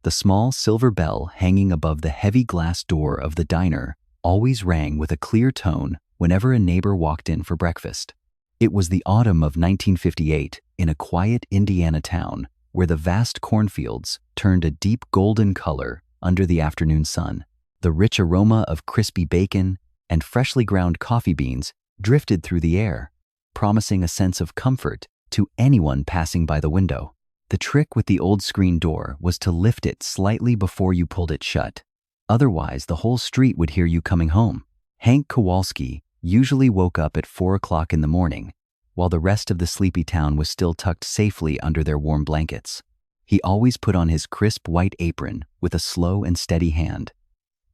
The small silver bell hanging above the heavy glass door of the diner always rang with a clear tone whenever a neighbor walked in for breakfast. It was the autumn of 1958 in a quiet Indiana town where the vast cornfields turned a deep golden color under the afternoon sun. The rich aroma of crispy bacon and freshly ground coffee beans drifted through the air, promising a sense of comfort to anyone passing by the window. The trick with the old screen door was to lift it slightly before you pulled it shut. Otherwise, the whole street would hear you coming home. Hank Kowalski usually woke up at 4 o'clock in the morning, while the rest of the sleepy town was still tucked safely under their warm blankets. He always put on his crisp white apron with a slow and steady hand,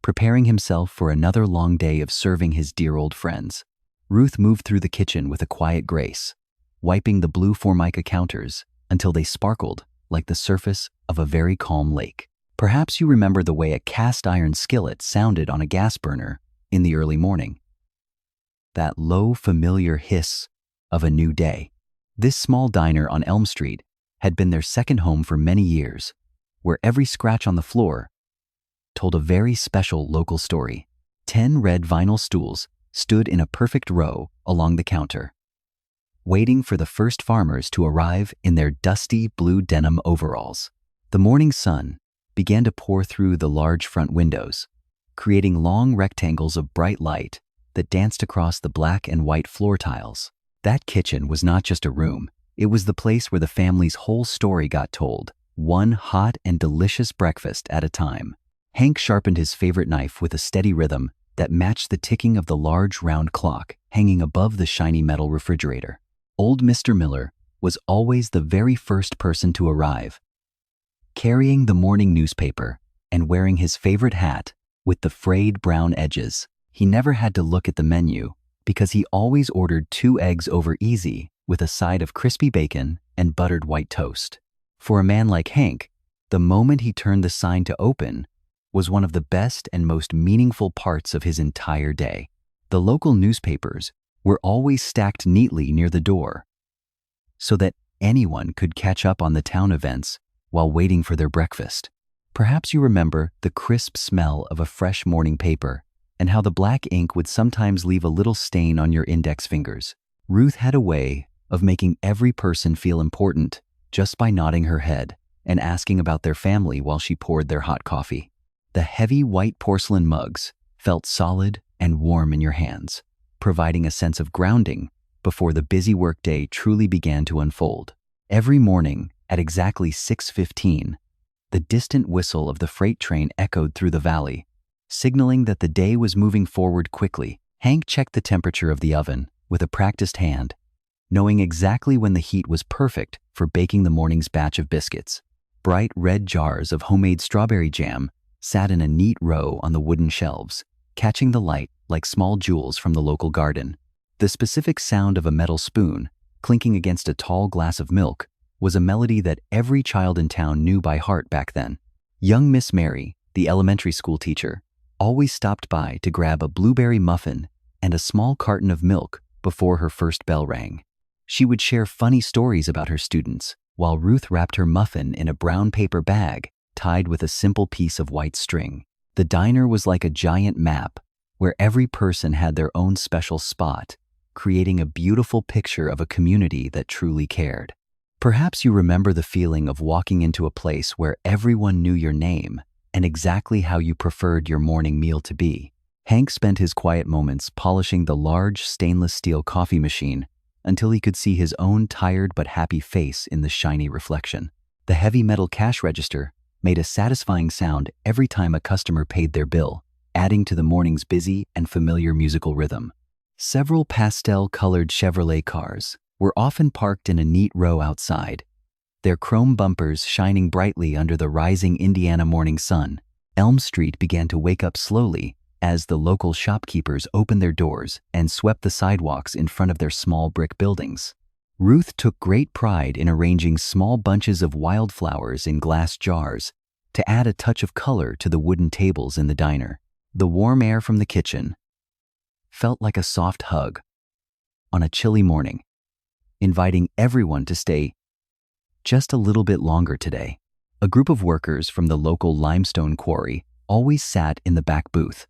preparing himself for another long day of serving his dear old friends. Ruth moved through the kitchen with a quiet grace, wiping the blue Formica counters until they sparkled like the surface of a very calm lake. Perhaps you remember the way a cast iron skillet sounded on a gas burner in the early morning. That low, familiar hiss of a new day. This small diner on Elm Street had been their second home for many years, where every scratch on the floor told a very special local story. 10 red vinyl stools stood in a perfect row along the counter, waiting for the first farmers to arrive in their dusty blue denim overalls. The morning sun began to pour through the large front windows, creating long rectangles of bright light that danced across the black and white floor tiles. That kitchen was not just a room, it was the place where the family's whole story got told, one hot and delicious breakfast at a time. Hank sharpened his favorite knife with a steady rhythm that matched the ticking of the large round clock hanging above the shiny metal refrigerator. Old Mr. Miller was always the very first person to arrive, carrying the morning newspaper and wearing his favorite hat with the frayed brown edges. He never had to look at the menu because he always ordered 2 eggs over easy with a side of crispy bacon and buttered white toast. For a man like Hank, the moment he turned the sign to open was one of the best and most meaningful parts of his entire day. The local newspapers were always stacked neatly near the door so that anyone could catch up on the town events while waiting for their breakfast. Perhaps you remember the crisp smell of a fresh morning paper and how the black ink would sometimes leave a little stain on your index fingers. Ruth had a way of making every person feel important just by nodding her head and asking about their family while she poured their hot coffee. The heavy white porcelain mugs felt solid and warm in your hands, providing a sense of grounding before the busy workday truly began to unfold. Every morning at exactly 6:15, the distant whistle of the freight train echoed through the valley, signaling that the day was moving forward quickly. Hank checked the temperature of the oven with a practiced hand, knowing exactly when the heat was perfect for baking the morning's batch of biscuits. Bright red jars of homemade strawberry jam sat in a neat row on the wooden shelves, catching the light like small jewels from the local garden. The specific sound of a metal spoon clinking against a tall glass of milk was a melody that every child in town knew by heart back then. Young Miss Mary, the elementary school teacher, always stopped by to grab a blueberry muffin and a small carton of milk before her first bell rang. She would share funny stories about her students, while Ruth wrapped her muffin in a brown paper bag tied with a simple piece of white string. The diner was like a giant map where every person had their own special spot, creating a beautiful picture of a community that truly cared. Perhaps you remember the feeling of walking into a place where everyone knew your name and exactly how you preferred your morning meal to be. Hank spent his quiet moments polishing the large stainless steel coffee machine until he could see his own tired but happy face in the shiny reflection. The heavy metal cash register made a satisfying sound every time a customer paid their bill, adding to the morning's busy and familiar musical rhythm. Several pastel-colored Chevrolet cars were often parked in a neat row outside, their chrome bumpers shining brightly under the rising Indiana morning sun. Elm Street began to wake up slowly as the local shopkeepers opened their doors and swept the sidewalks in front of their small brick buildings. Ruth took great pride in arranging small bunches of wildflowers in glass jars to add a touch of color to the wooden tables in the diner. The warm air from the kitchen felt like a soft hug on a chilly morning, inviting everyone to stay just a little bit longer today. A group of workers from the local limestone quarry always sat in the back booth,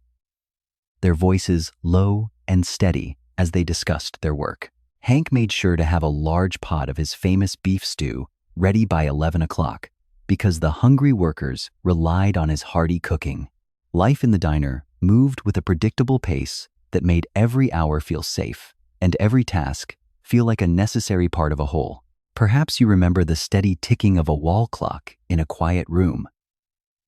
their voices low and steady as they discussed their work. Hank made sure to have a large pot of his famous beef stew ready by 11 o'clock because the hungry workers relied on his hearty cooking. Life in the diner moved with a predictable pace that made every hour feel safe and every task feel like a necessary part of a whole. Perhaps you remember the steady ticking of a wall clock in a quiet room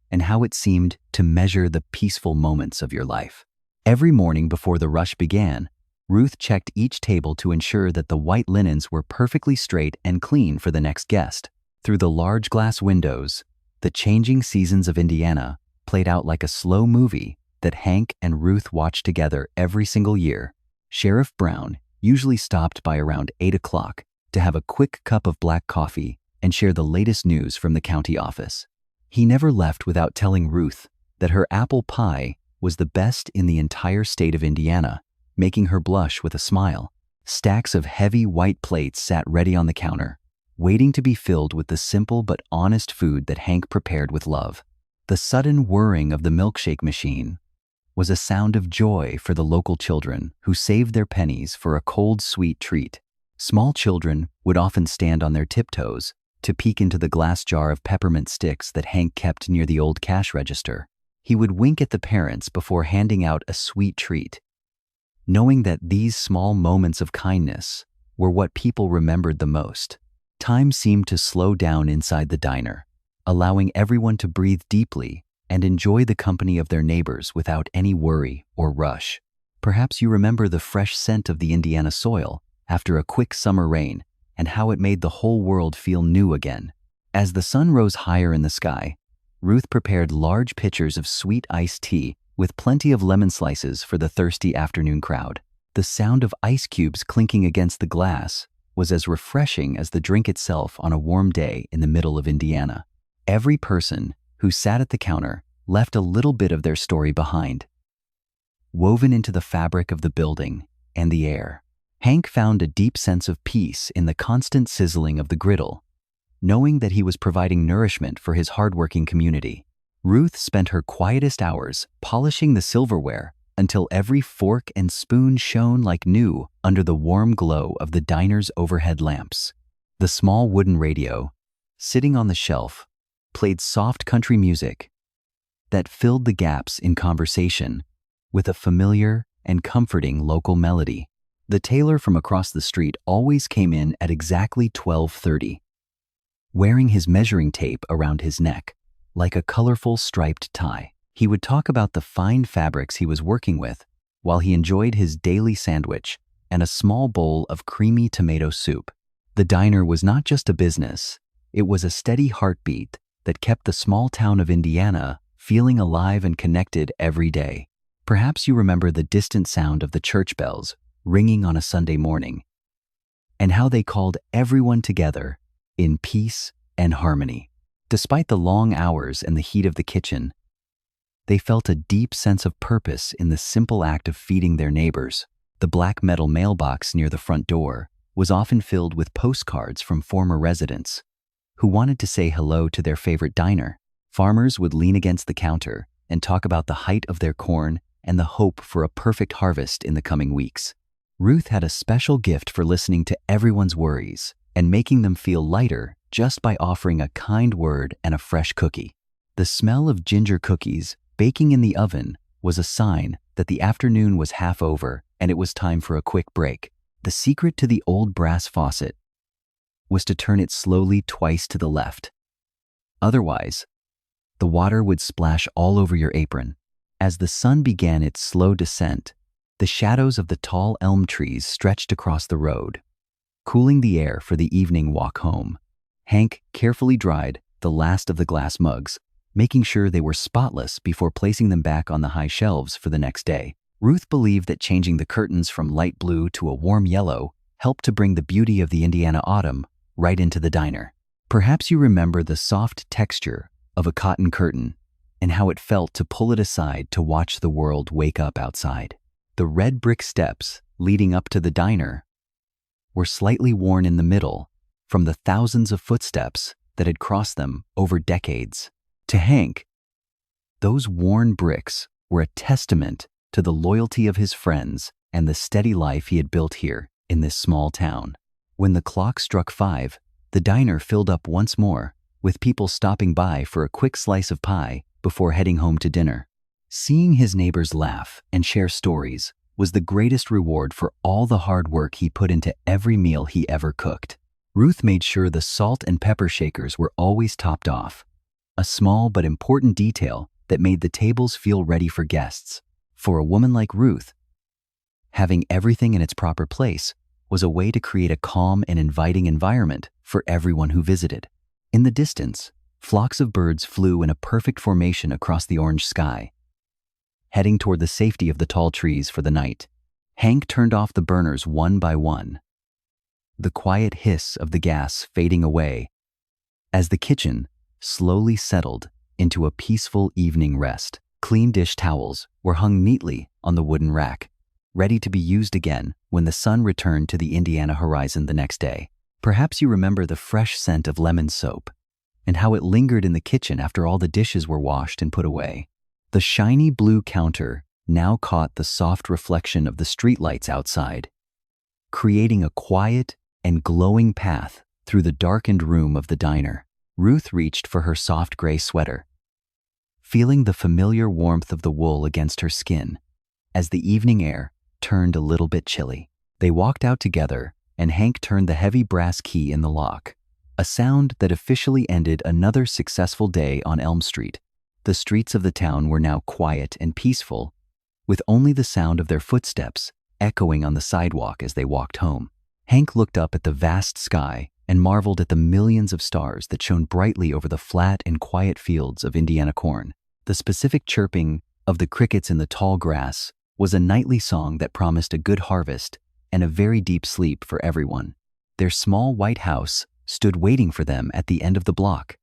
and how it seemed to measure the peaceful moments of your life. Every morning before the rush began, Ruth checked each table to ensure that the white linens were perfectly straight and clean for the next guest. Through the large glass windows, the changing seasons of Indiana played out like a slow movie that Hank and Ruth watched together every single year. Sheriff Brown usually stopped by around 8 o'clock to have a quick cup of black coffee and share the latest news from the county office. He never left without telling Ruth that her apple pie was the best in the entire state of Indiana, making her blush with a smile. Stacks of heavy white plates sat ready on the counter, waiting to be filled with the simple but honest food that Hank prepared with love. The sudden whirring of the milkshake machine was a sound of joy for the local children who saved their pennies for a cold, sweet treat. Small children would often stand on their tiptoes to peek into the glass jar of peppermint sticks that Hank kept near the old cash register. He would wink at the parents before handing out a sweet treat, knowing that these small moments of kindness were what people remembered the most. Time seemed to slow down inside the diner, allowing everyone to breathe deeply and enjoy the company of their neighbors without any worry or rush. Perhaps you remember the fresh scent of the Indiana soil after a quick summer rain and how it made the whole world feel new again. As the sun rose higher in the sky, Ruth prepared large pitchers of sweet iced tea with plenty of lemon slices for the thirsty afternoon crowd. The sound of ice cubes clinking against the glass was as refreshing as the drink itself on a warm day in the middle of Indiana. Every person who sat at the counter left a little bit of their story behind, woven into the fabric of the building and the air. Hank found a deep sense of peace in the constant sizzling of the griddle, knowing that he was providing nourishment for his hardworking community. Ruth spent her quietest hours polishing the silverware until every fork and spoon shone like new under the warm glow of the diner's overhead lamps. The small wooden radio, sitting on the shelf, played soft country music that filled the gaps in conversation with a familiar and comforting local melody. The tailor from across the street always came in at exactly 12:30, wearing his measuring tape around his neck like a colorful striped tie. He would talk about the fine fabrics he was working with while he enjoyed his daily sandwich and a small bowl of creamy tomato soup. The diner was not just a business, it was a steady heartbeat that kept the small town of Indiana feeling alive and connected every day. Perhaps you remember the distant sound of the church bells ringing on a Sunday morning, and how they called everyone together in peace and harmony. Despite the long hours and the heat of the kitchen, they felt a deep sense of purpose in the simple act of feeding their neighbors. The black metal mailbox near the front door was often filled with postcards from former residents who wanted to say hello to their favorite diner. Farmers would lean against the counter and talk about the height of their corn and the hope for a perfect harvest in the coming weeks. Ruth had a special gift for listening to everyone's worries and making them feel lighter just by offering a kind word and a fresh cookie. The smell of ginger cookies baking in the oven was a sign that the afternoon was half over and it was time for a quick break. The secret to the old brass faucet was to turn it slowly twice to the left. Otherwise, the water would splash all over your apron. As the sun began its slow descent, the shadows of the tall elm trees stretched across the road, cooling the air for the evening walk home. Hank carefully dried the last of the glass mugs, making sure they were spotless before placing them back on the high shelves for the next day. Ruth believed that changing the curtains from light blue to a warm yellow helped to bring the beauty of the Indiana autumn right into the diner. Perhaps you remember the soft texture of a cotton curtain and how it felt to pull it aside to watch the world wake up outside. The red brick steps leading up to the diner were slightly worn in the middle from the thousands of footsteps that had crossed them over decades. To Hank, those worn bricks were a testament to the loyalty of his friends and the steady life he had built here in this small town. When the clock struck 5, the diner filled up once more, with people stopping by for a quick slice of pie before heading home to dinner. Seeing his neighbors laugh and share stories was the greatest reward for all the hard work he put into every meal he ever cooked. Ruth made sure the salt and pepper shakers were always topped off, a small but important detail that made the tables feel ready for guests. For a woman like Ruth, having everything in its proper place was a way to create a calm and inviting environment for everyone who visited. In the distance, flocks of birds flew in a perfect formation across the orange sky, heading toward the safety of the tall trees for the night. Hank turned off the burners one by one, the quiet hiss of the gas fading away as the kitchen slowly settled into a peaceful evening rest. Clean dish towels were hung neatly on the wooden rack, ready to be used again when the sun returned to the Indiana horizon the next day. Perhaps you remember the fresh scent of lemon soap and how it lingered in the kitchen after all the dishes were washed and put away. The shiny blue counter now caught the soft reflection of the streetlights outside, creating a quiet and glowing path through the darkened room of the diner. Ruth reached for her soft gray sweater, feeling the familiar warmth of the wool against her skin as the evening air turned a little bit chilly. They walked out together, and Hank turned the heavy brass key in the lock, a sound that officially ended another successful day on Elm Street. The streets of the town were now quiet and peaceful, with only the sound of their footsteps echoing on the sidewalk as they walked home. Hank looked up at the vast sky and marveled at the millions of stars that shone brightly over the flat and quiet fields of Indiana corn. The specific chirping of the crickets in the tall grass was a nightly song that promised a good harvest and a very deep sleep for everyone. Their small white house stood waiting for them at the end of the block,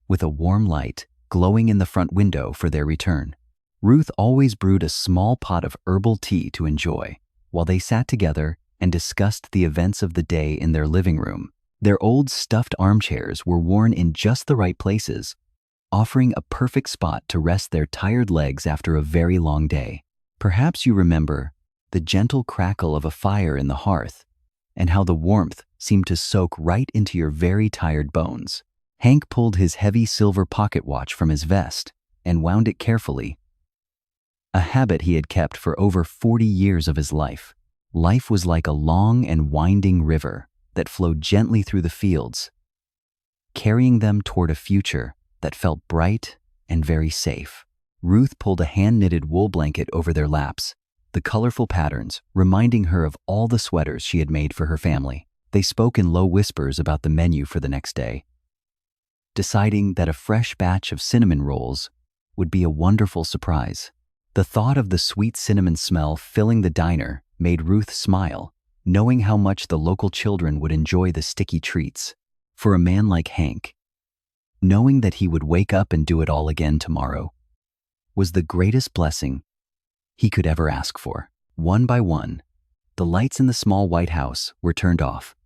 with a warm light glowing in the front window for their return. Ruth always brewed a small pot of herbal tea to enjoy while they sat together and discussed the events of the day in their living room. Their old stuffed armchairs were worn in just the right places, offering a perfect spot to rest their tired legs after a very long day. Perhaps you remember the gentle crackle of a fire in the hearth and how the warmth seemed to soak right into your very tired bones. Hank pulled his heavy silver pocket watch from his vest and wound it carefully, a habit he had kept for over 40 years of his life. Life was like a long and winding river that flowed gently through the fields, carrying them toward a future that felt bright and very safe. Ruth pulled a hand-knitted wool blanket over their laps, the colorful patterns reminding her of all the sweaters she had made for her family. They spoke in low whispers about the menu for the next day, deciding that a fresh batch of cinnamon rolls would be a wonderful surprise. The thought of the sweet cinnamon smell filling the diner made Ruth smile, knowing how much the local children would enjoy the sticky treats. For a man like Hank, knowing that he would wake up and do it all again tomorrow was the greatest blessing he could ever ask for. One by one, the lights in the small white house were turned off,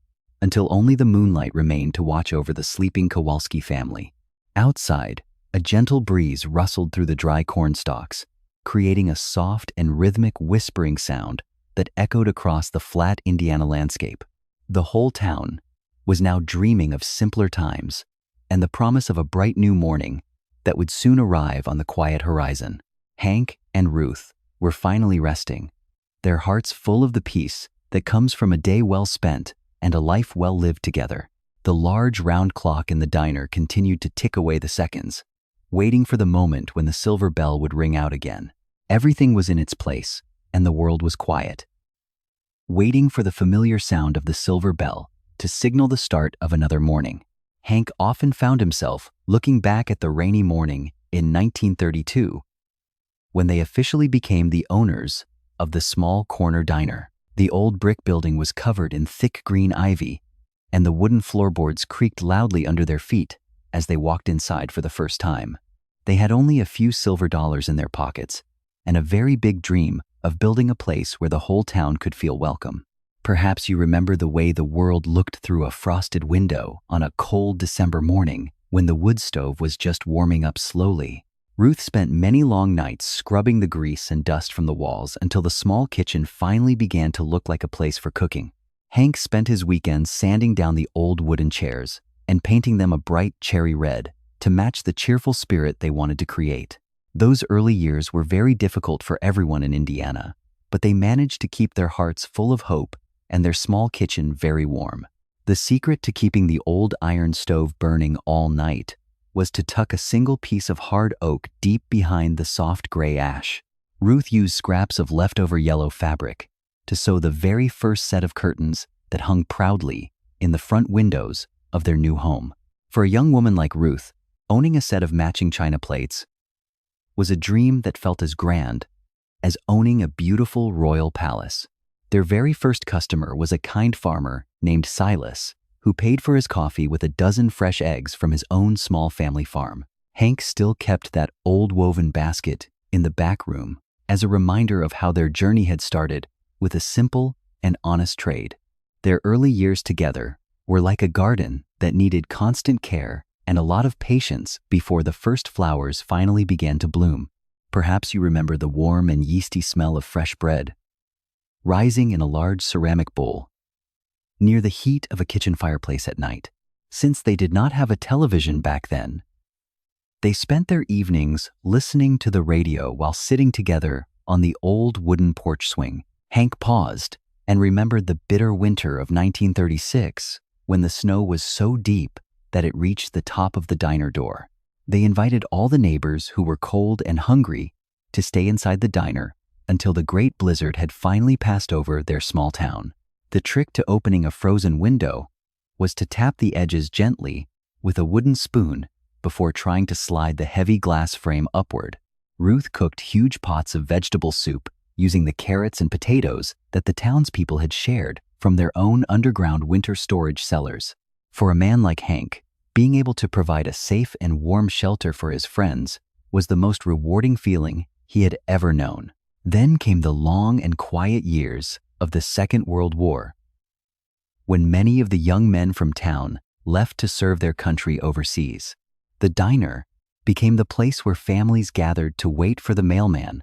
until only the moonlight remained to watch over the sleeping Kowalski family. Outside, a gentle breeze rustled through the dry corn stalks, creating a soft and rhythmic whispering sound that echoed across the flat Indiana landscape. The whole town was now dreaming of simpler times and the promise of a bright new morning that would soon arrive on the quiet horizon. Hank and Ruth were finally resting, their hearts full of the peace that comes from a day well spent and a life well lived together. The large round clock in the diner continued to tick away the seconds, waiting for the moment when the silver bell would ring out again. Everything was in its place, and the world was quiet, waiting for the familiar sound of the silver bell to signal the start of another morning. Hank often found himself looking back at the rainy morning in 1932, when they officially became the owners of the small corner diner. The old brick building was covered in thick green ivy, and the wooden floorboards creaked loudly under their feet as they walked inside for the first time. They had only a few silver dollars in their pockets and a very big dream of building a place where the whole town could feel welcome. Perhaps you remember the way the world looked through a frosted window on a cold December morning when the wood stove was just warming up slowly. Ruth spent many long nights scrubbing the grease and dust from the walls until the small kitchen finally began to look like a place for cooking. Hank spent his weekends sanding down the old wooden chairs and painting them a bright cherry red to match the cheerful spirit they wanted to create. Those early years were very difficult for everyone in Indiana, but they managed to keep their hearts full of hope and their small kitchen very warm. The secret to keeping the old iron stove burning all night was to tuck a single piece of hard oak deep behind the soft gray ash. Ruth used scraps of leftover yellow fabric to sew the very first set of curtains that hung proudly in the front windows of their new home. For a young woman like Ruth, owning a set of matching china plates was a dream that felt as grand as owning a beautiful royal palace. Their very first customer was a kind farmer named Silas, who paid for his coffee with a dozen fresh eggs from his own small family farm. Hank still kept that old woven basket in the back room as a reminder of how their journey had started with a simple and honest trade. Their early years together were like a garden that needed constant care and a lot of patience before the first flowers finally began to bloom. Perhaps you remember the warm and yeasty smell of fresh bread rising in a large ceramic bowl near the heat of a kitchen fireplace at night. Since they did not have a television back then, they spent their evenings listening to the radio while sitting together on the old wooden porch swing. Hank paused and remembered the bitter winter of 1936 when the snow was so deep that it reached the top of the diner door. They invited all the neighbors who were cold and hungry to stay inside the diner until the great blizzard had finally passed over their small town. The trick to opening a frozen window was to tap the edges gently with a wooden spoon before trying to slide the heavy glass frame upward. Ruth cooked huge pots of vegetable soup using the carrots and potatoes that the townspeople had shared from their own underground winter storage cellars. For a man like Hank, being able to provide a safe and warm shelter for his friends was the most rewarding feeling he had ever known. Then came the long and quiet years of the Second World War, when many of the young men from town left to serve their country overseas. The diner became the place where families gathered to wait for the mailman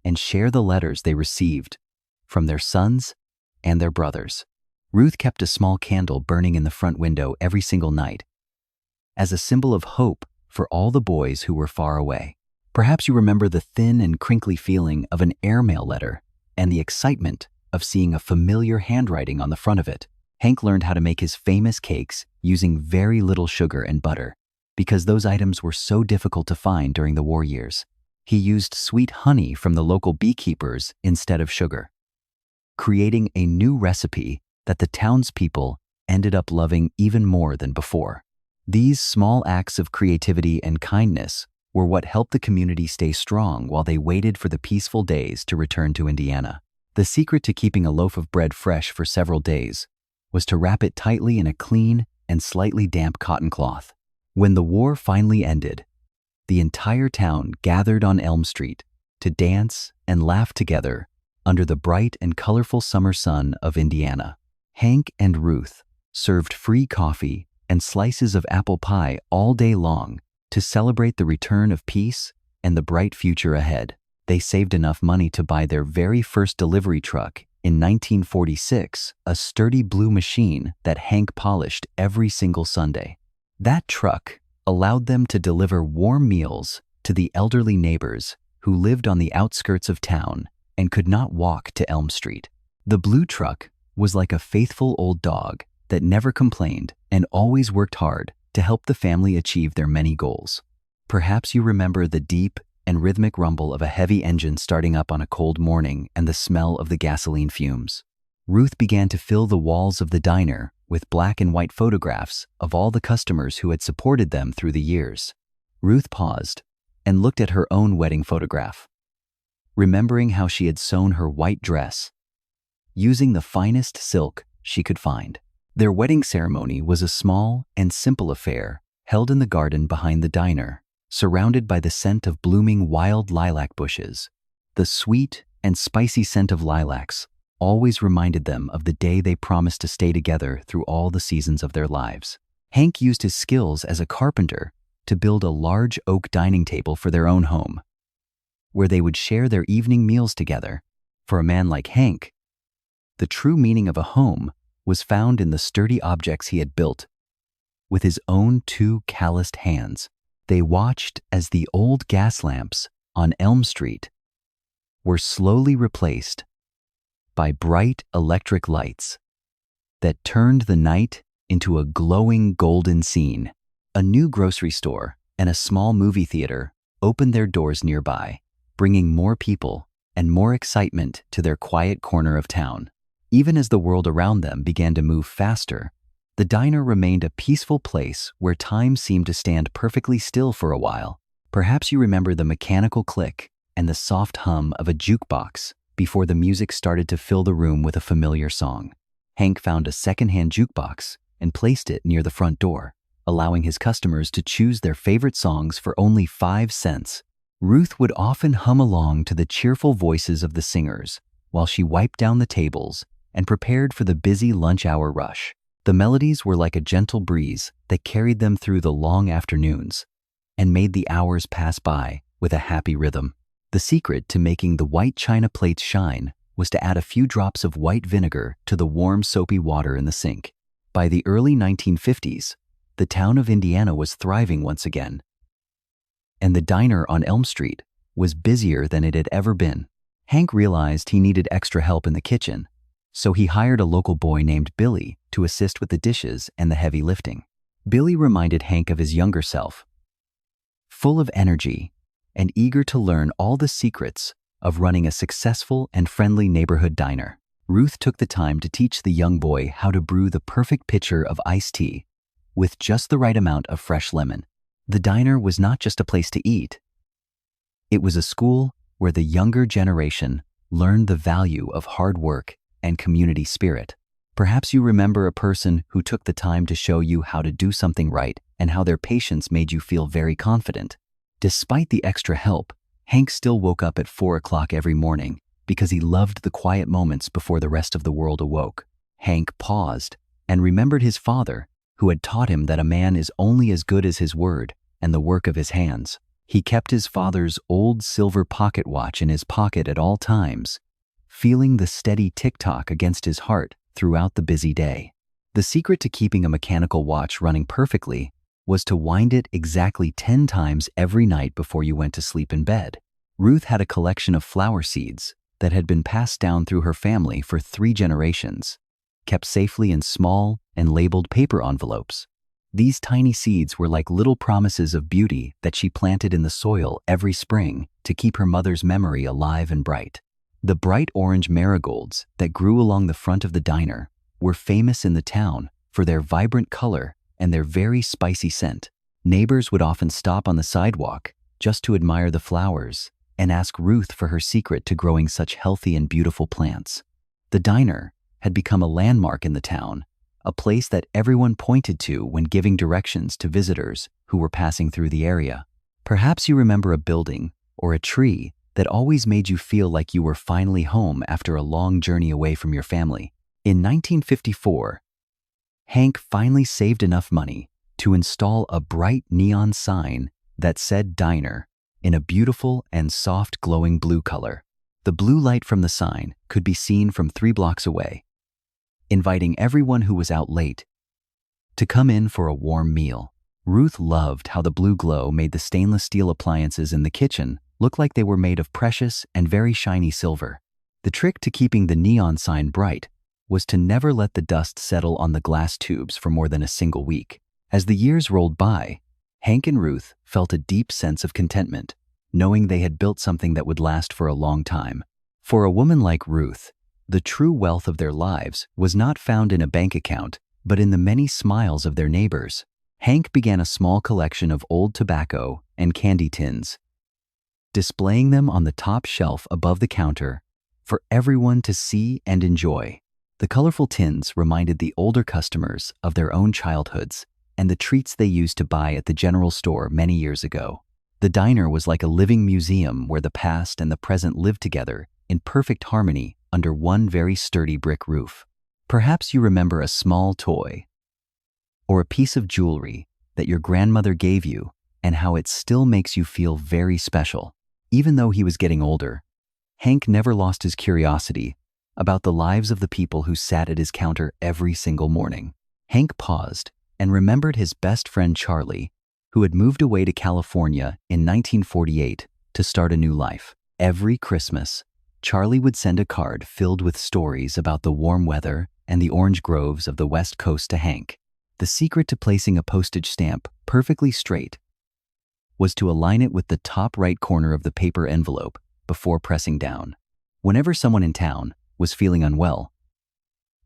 and share the letters they received from their sons and their brothers. Ruth kept a small candle burning in the front window every single night as a symbol of hope for all the boys who were far away. Perhaps you remember the thin and crinkly feeling of an airmail letter and the excitement of seeing a familiar handwriting on the front of it. Hank learned how to make his famous cakes using very little sugar and butter because those items were so difficult to find during the war years. He used sweet honey from the local beekeepers instead of sugar, creating a new recipe that the townspeople ended up loving even more than before. These small acts of creativity and kindness were what helped the community stay strong while they waited for the peaceful days to return to Indiana. The secret to keeping a loaf of bread fresh for several days was to wrap it tightly in a clean and slightly damp cotton cloth. When the war finally ended, the entire town gathered on Elm Street to dance and laugh together under the bright and colorful summer sun of Indiana. Hank and Ruth served free coffee and slices of apple pie all day long to celebrate the return of peace and the bright future ahead. They saved enough money to buy their very first delivery truck in 1946, a sturdy blue machine that Hank polished every single Sunday. That truck allowed them to deliver warm meals to the elderly neighbors who lived on the outskirts of town and could not walk to Elm Street. The blue truck was like a faithful old dog that never complained and always worked hard to help the family achieve their many goals. Perhaps you remember the deep and rhythmic rumble of a heavy engine starting up on a cold morning and the smell of the gasoline fumes. Ruth began to fill the walls of the diner with black and white photographs of all the customers who had supported them through the years. Ruth paused and looked at her own wedding photograph, remembering how she had sewn her white dress using the finest silk she could find. Their wedding ceremony was a small and simple affair held in the garden behind the diner, surrounded by the scent of blooming wild lilac bushes. The sweet and spicy scent of lilacs always reminded them of the day they promised to stay together through all the seasons of their lives. Hank used his skills as a carpenter to build a large oak dining table for their own home, where they would share their evening meals together. For a man like Hank, the true meaning of a home was found in the sturdy objects he had built. With his own two calloused hands, they watched as the old gas lamps on Elm Street were slowly replaced by bright electric lights that turned the night into a glowing golden scene. A new grocery store and a small movie theater opened their doors nearby, bringing more people and more excitement to their quiet corner of town. Even as the world around them began to move faster, the diner remained a peaceful place where time seemed to stand perfectly still for a while. Perhaps you remember the mechanical click and the soft hum of a jukebox before the music started to fill the room with a familiar song. Hank found a second-hand jukebox and placed it near the front door, allowing his customers to choose their favorite songs for only 5 cents. Ruth would often hum along to the cheerful voices of the singers while she wiped down the tables and prepared for the busy lunch hour rush. The melodies were like a gentle breeze that carried them through the long afternoons and made the hours pass by with a happy rhythm. The secret to making the white china plates shine was to add a few drops of white vinegar to the warm, soapy water in the sink. By the early 1950s, the town of Indiana was thriving once again, and the diner on Elm Street was busier than it had ever been. Hank realized he needed extra help in the kitchen, so he hired a local boy named Billy to assist with the dishes and the heavy lifting. Billy reminded Hank of his younger self, full of energy and eager to learn all the secrets of running a successful and friendly neighborhood diner. Ruth took the time to teach the young boy how to brew the perfect pitcher of iced tea with just the right amount of fresh lemon. The diner was not just a place to eat. It was a school where the younger generation learned the value of hard work and community spirit. Perhaps you remember a person who took the time to show you how to do something right and how their patience made you feel very confident. Despite the extra help, Hank still woke up at 4 o'clock every morning because he loved the quiet moments before the rest of the world awoke. Hank paused and remembered his father, who had taught him that a man is only as good as his word and the work of his hands. He kept his father's old silver pocket watch in his pocket at all times, feeling the steady tick-tock against his heart throughout the busy day. The secret to keeping a mechanical watch running perfectly was to wind it exactly 10 times every night before you went to sleep in bed. Ruth had a collection of flower seeds that had been passed down through her family for 3 generations, kept safely in small and labeled paper envelopes. These tiny seeds were like little promises of beauty that she planted in the soil every spring to keep her mother's memory alive and bright. The bright orange marigolds that grew along the front of the diner were famous in the town for their vibrant color and their very spicy scent. Neighbors would often stop on the sidewalk just to admire the flowers and ask Ruth for her secret to growing such healthy and beautiful plants. The diner had become a landmark in the town, a place that everyone pointed to when giving directions to visitors who were passing through the area. Perhaps you remember a building or a tree that always made you feel like you were finally home after a long journey away from your family. In 1954, Hank finally saved enough money to install a bright neon sign that said diner in a beautiful and soft glowing blue color. The blue light from the sign could be seen from 3 blocks away, inviting everyone who was out late to come in for a warm meal. Ruth loved how the blue glow made the stainless steel appliances in the kitchen look like they were made of precious and very shiny silver. The trick to keeping the neon sign bright was to never let the dust settle on the glass tubes for more than a single week. As the years rolled by, Hank and Ruth felt a deep sense of contentment, knowing they had built something that would last for a long time. For a woman like Ruth, the true wealth of their lives was not found in a bank account, but in the many smiles of their neighbors. Hank began a small collection of old tobacco and candy tins, displaying them on the top shelf above the counter for everyone to see and enjoy. The colorful tins reminded the older customers of their own childhoods and the treats they used to buy at the general store many years ago. The diner was like a living museum where the past and the present lived together in perfect harmony under one very sturdy brick roof. Perhaps you remember a small toy or a piece of jewelry that your grandmother gave you and how it still makes you feel very special. Even though he was getting older, Hank never lost his curiosity about the lives of the people who sat at his counter every single morning. Hank paused and remembered his best friend Charlie, who had moved away to California in 1948 to start a new life. Every Christmas, Charlie would send a card filled with stories about the warm weather and the orange groves of the West Coast to Hank. The secret to placing a postage stamp perfectly straight was to align it with the top right corner of the paper envelope before pressing down. Whenever someone in town was feeling unwell,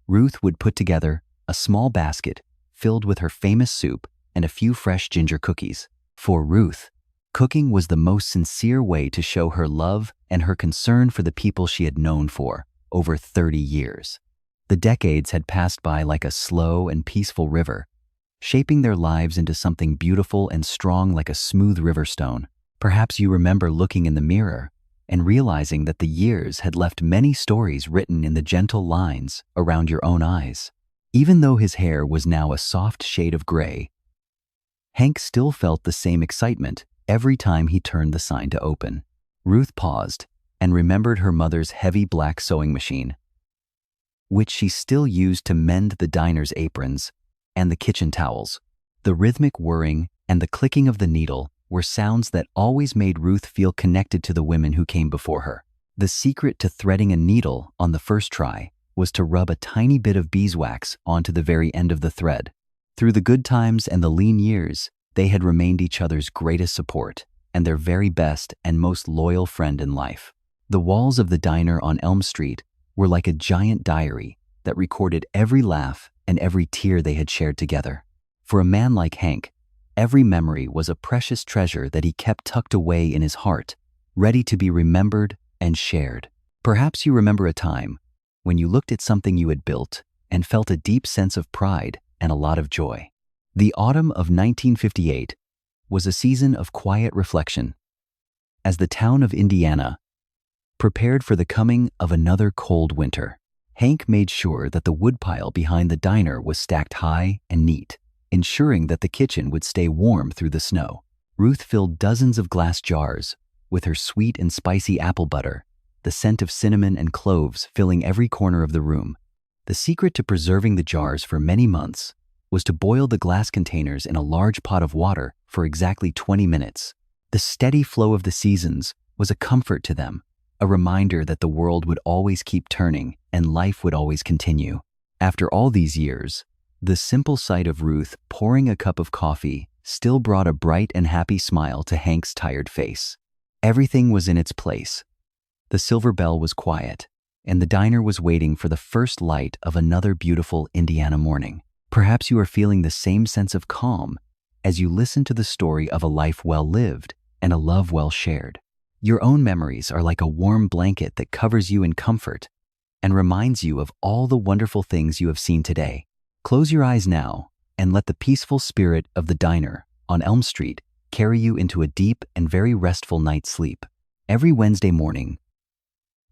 Ruth would put together a small basket filled with her famous soup and a few fresh ginger cookies. For Ruth, cooking was the most sincere way to show her love and her concern for the people she had known for over 30 years. The decades had passed by like a slow and peaceful river, shaping their lives into something beautiful and strong like a smooth river stone. Perhaps you remember looking in the mirror and realizing that the years had left many stories written in the gentle lines around your own eyes. Even though his hair was now a soft shade of gray, Hank still felt the same excitement every time he turned the sign to open. Ruth paused and remembered her mother's heavy black sewing machine, which she still used to mend the diner's aprons and the kitchen towels. The rhythmic whirring and the clicking of the needle were sounds that always made Ruth feel connected to the women who came before her. The secret to threading a needle on the first try was to rub a tiny bit of beeswax onto the very end of the thread. Through the good times and the lean years, they had remained each other's greatest support and their very best and most loyal friend in life. The walls of the diner on Elm Street were like a giant diary that recorded every laugh and every tear they had shared together. For a man like Hank, every memory was a precious treasure that he kept tucked away in his heart, ready to be remembered and shared. Perhaps you remember a time when you looked at something you had built and felt a deep sense of pride and a lot of joy. The autumn of 1958 was a season of quiet reflection as the town of Indiana prepared for the coming of another cold winter. Hank made sure that the woodpile behind the diner was stacked high and neat, ensuring that the kitchen would stay warm through the snow. Ruth filled dozens of glass jars with her sweet and spicy apple butter, the scent of cinnamon and cloves filling every corner of the room. The secret to preserving the jars for many months was to boil the glass containers in a large pot of water for exactly 20 minutes. The steady flow of the seasons was a comfort to them, a reminder that the world would always keep turning and life would always continue. After all these years, the simple sight of Ruth pouring a cup of coffee still brought a bright and happy smile to Hank's tired face. Everything was in its place. The silver bell was quiet, and the diner was waiting for the first light of another beautiful Indiana morning. Perhaps you are feeling the same sense of calm as you listen to the story of a life well lived and a love well shared. Your own memories are like a warm blanket that covers you in comfort and reminds you of all the wonderful things you have seen today. Close your eyes now and let the peaceful spirit of the diner on Elm Street carry you into a deep and very restful night's sleep. Every Wednesday morning,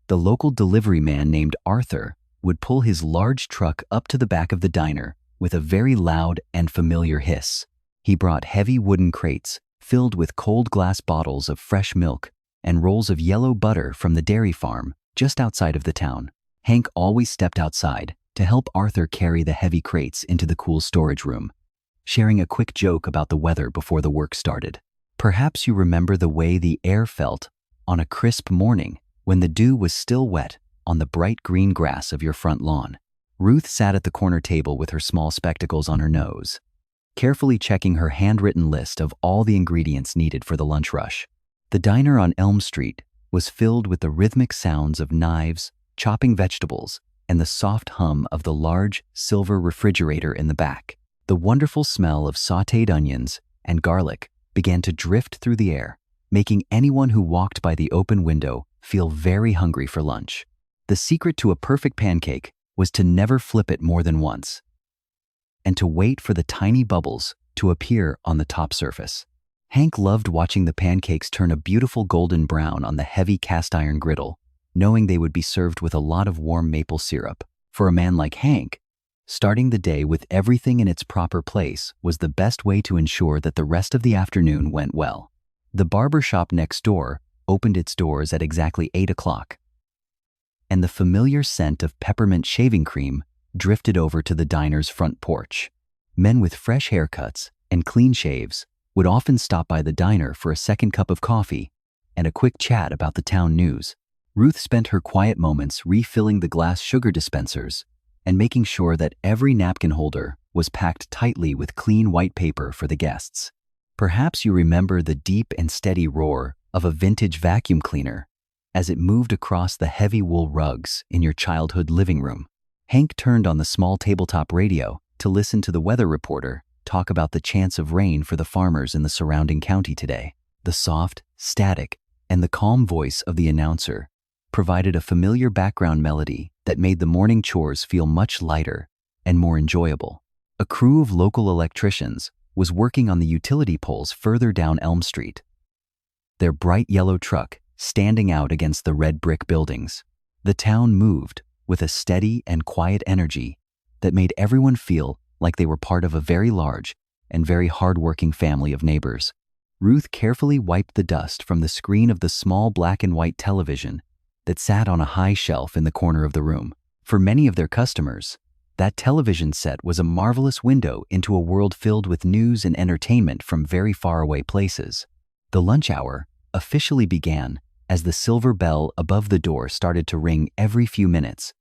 the local delivery man named Arthur would pull his large truck up to the back of the diner with a very loud and familiar hiss. He brought heavy wooden crates filled with cold glass bottles of fresh milk and rolls of yellow butter from the dairy farm just outside of the town. Hank always stepped outside to help Arthur carry the heavy crates into the cool storage room, sharing a quick joke about the weather before the work started. Perhaps you remember the way the air felt on a crisp morning when the dew was still wet on the bright green grass of your front lawn. Ruth sat at the corner table with her small spectacles on her nose, carefully checking her handwritten list of all the ingredients needed for the lunch rush. The diner on Elm Street was filled with the rhythmic sounds of knives, chopping vegetables, and the soft hum of the large silver refrigerator in the back. The wonderful smell of sautéed onions and garlic began to drift through the air, making anyone who walked by the open window feel very hungry for lunch. The secret to a perfect pancake was to never flip it more than once, and to wait for the tiny bubbles to appear on the top surface. Hank loved watching the pancakes turn a beautiful golden brown on the heavy cast iron griddle, knowing they would be served with a lot of warm maple syrup. For a man like Hank, starting the day with everything in its proper place was the best way to ensure that the rest of the afternoon went well. The barber shop next door opened its doors at exactly 8 o'clock, and the familiar scent of peppermint shaving cream drifted over to the diner's front porch. Men with fresh haircuts and clean shaves would often stop by the diner for a second cup of coffee and a quick chat about the town news. Ruth spent her quiet moments refilling the glass sugar dispensers and making sure that every napkin holder was packed tightly with clean white paper for the guests. Perhaps you remember the deep and steady roar of a vintage vacuum cleaner as it moved across the heavy wool rugs in your childhood living room. Hank turned on the small tabletop radio to listen to the weather reporter talk about the chance of rain for the farmers in the surrounding county today. The soft, static, and the calm voice of the announcer provided a familiar background melody that made the morning chores feel much lighter and more enjoyable. A crew of local electricians was working on the utility poles further down Elm Street, their bright yellow truck standing out against the red brick buildings. The town moved with a steady and quiet energy that made everyone feel like they were part of a very large and very hard-working family of neighbors. Ruth carefully wiped the dust from the screen of the small black and white television that sat on a high shelf in the corner of the room. For many of their customers, that television set was a marvelous window into a world filled with news and entertainment from very faraway places. The lunch hour officially began as the silver bell above the door started to ring every few minutes,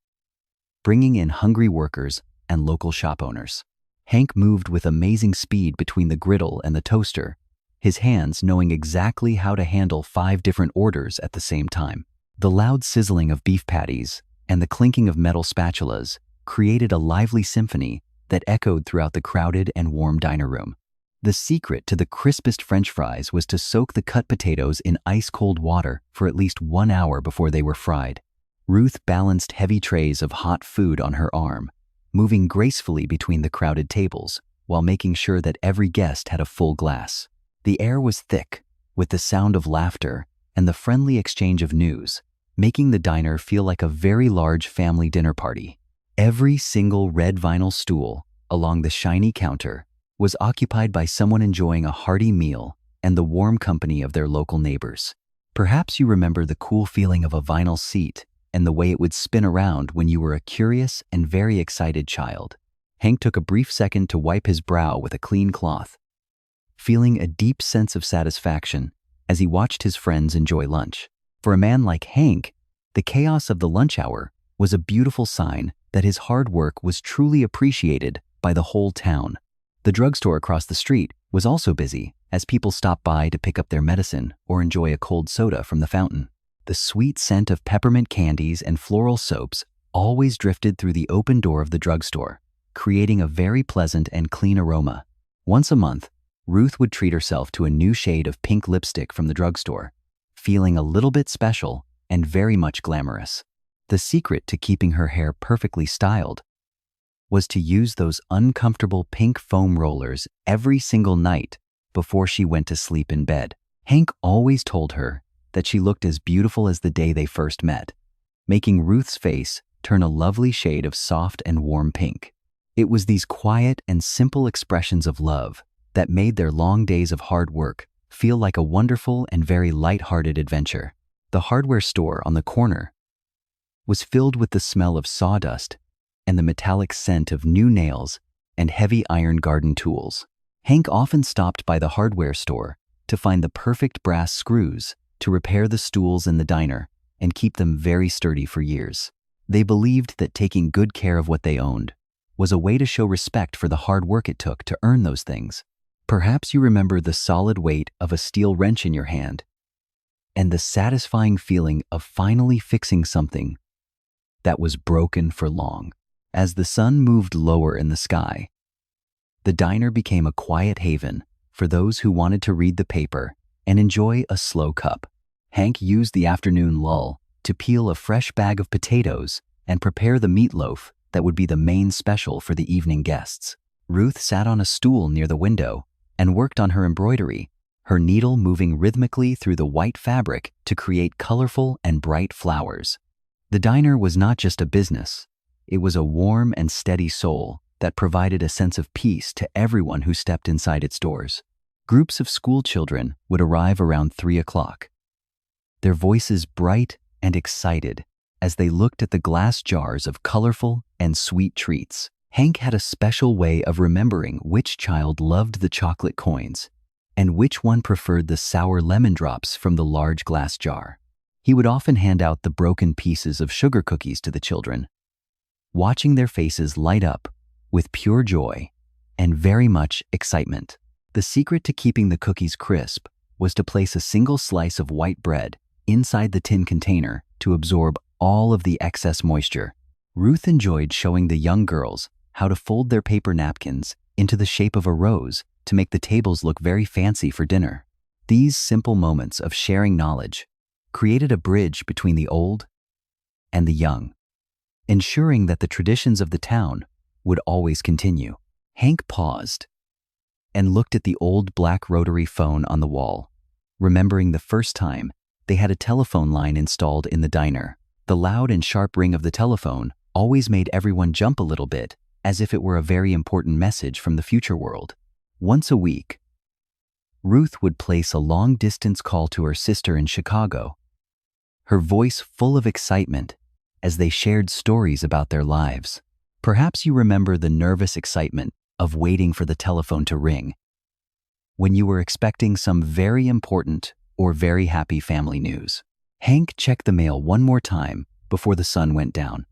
bringing in hungry workers and local shop owners. Hank moved with amazing speed between the griddle and the toaster, his hands knowing exactly how to handle 5 different orders at the same time. The loud sizzling of beef patties and the clinking of metal spatulas created a lively symphony that echoed throughout the crowded and warm diner room. The secret to the crispest French fries was to soak the cut potatoes in ice-cold water for at least 1 hour before they were fried. Ruth balanced heavy trays of hot food on her arm, moving gracefully between the crowded tables while making sure that every guest had a full glass. The air was thick with the sound of laughter and the friendly exchange of news, making the diner feel like a very large family dinner party. Every single red vinyl stool along the shiny counter was occupied by someone enjoying a hearty meal and the warm company of their local neighbors. Perhaps you remember the cool feeling of a vinyl seat and the way it would spin around when you were a curious and very excited child. Hank took a brief second to wipe his brow with a clean cloth, feeling a deep sense of satisfaction as he watched his friends enjoy lunch. For a man like Hank, the chaos of the lunch hour was a beautiful sign that his hard work was truly appreciated by the whole town. The drugstore across the street was also busy as people stopped by to pick up their medicine or enjoy a cold soda from the fountain. The sweet scent of peppermint candies and floral soaps always drifted through the open door of the drugstore, creating a very pleasant and clean aroma. Once a month, Ruth would treat herself to a new shade of pink lipstick from the drugstore, feeling a little bit special and very much glamorous. The secret to keeping her hair perfectly styled was to use those uncomfortable pink foam rollers every single night before she went to sleep in bed. Hank always told her that she looked as beautiful as the day they first met, making Ruth's face turn a lovely shade of soft and warm pink. It was these quiet and simple expressions of love that made their long days of hard work feel like a wonderful and very light-hearted adventure. The hardware store on the corner was filled with the smell of sawdust and the metallic scent of new nails and heavy iron garden tools. Hank often stopped by the hardware store to find the perfect brass screws to repair the stools in the diner and keep them very sturdy for years. They believed that taking good care of what they owned was a way to show respect for the hard work it took to earn those things. Perhaps you remember the solid weight of a steel wrench in your hand and the satisfying feeling of finally fixing something that was broken for long. As the sun moved lower in the sky, the diner became a quiet haven for those who wanted to read the paper and enjoy a slow cup. Hank used the afternoon lull to peel a fresh bag of potatoes and prepare the meatloaf that would be the main special for the evening guests. Ruth sat on a stool near the window and worked on her embroidery, her needle moving rhythmically through the white fabric to create colorful and bright flowers. The diner was not just a business. It was a warm and steady soul that provided a sense of peace to everyone who stepped inside its doors. Groups of school children would arrive around 3 o'clock, their voices bright and excited as they looked at the glass jars of colorful and sweet treats. Hank had a special way of remembering which child loved the chocolate coins and which one preferred the sour lemon drops from the large glass jar. He would often hand out the broken pieces of sugar cookies to the children, watching their faces light up with pure joy and very much excitement. The secret to keeping the cookies crisp was to place a single slice of white bread inside the tin container to absorb all of the excess moisture. Ruth enjoyed showing the young girls how to fold their paper napkins into the shape of a rose to make the tables look very fancy for dinner. These simple moments of sharing knowledge created a bridge between the old and the young, ensuring that the traditions of the town would always continue. Hank paused and looked at the old black rotary phone on the wall, remembering the first time they had a telephone line installed in the diner. The loud and sharp ring of the telephone always made everyone jump a little bit, as if it were a very important message from the future world. Once a week, Ruth would place a long-distance call to her sister in Chicago, her voice full of excitement as they shared stories about their lives. Perhaps you remember the nervous excitement of waiting for the telephone to ring when you were expecting some very important or very happy family news. Hank checked the mail one more time before the sun went down,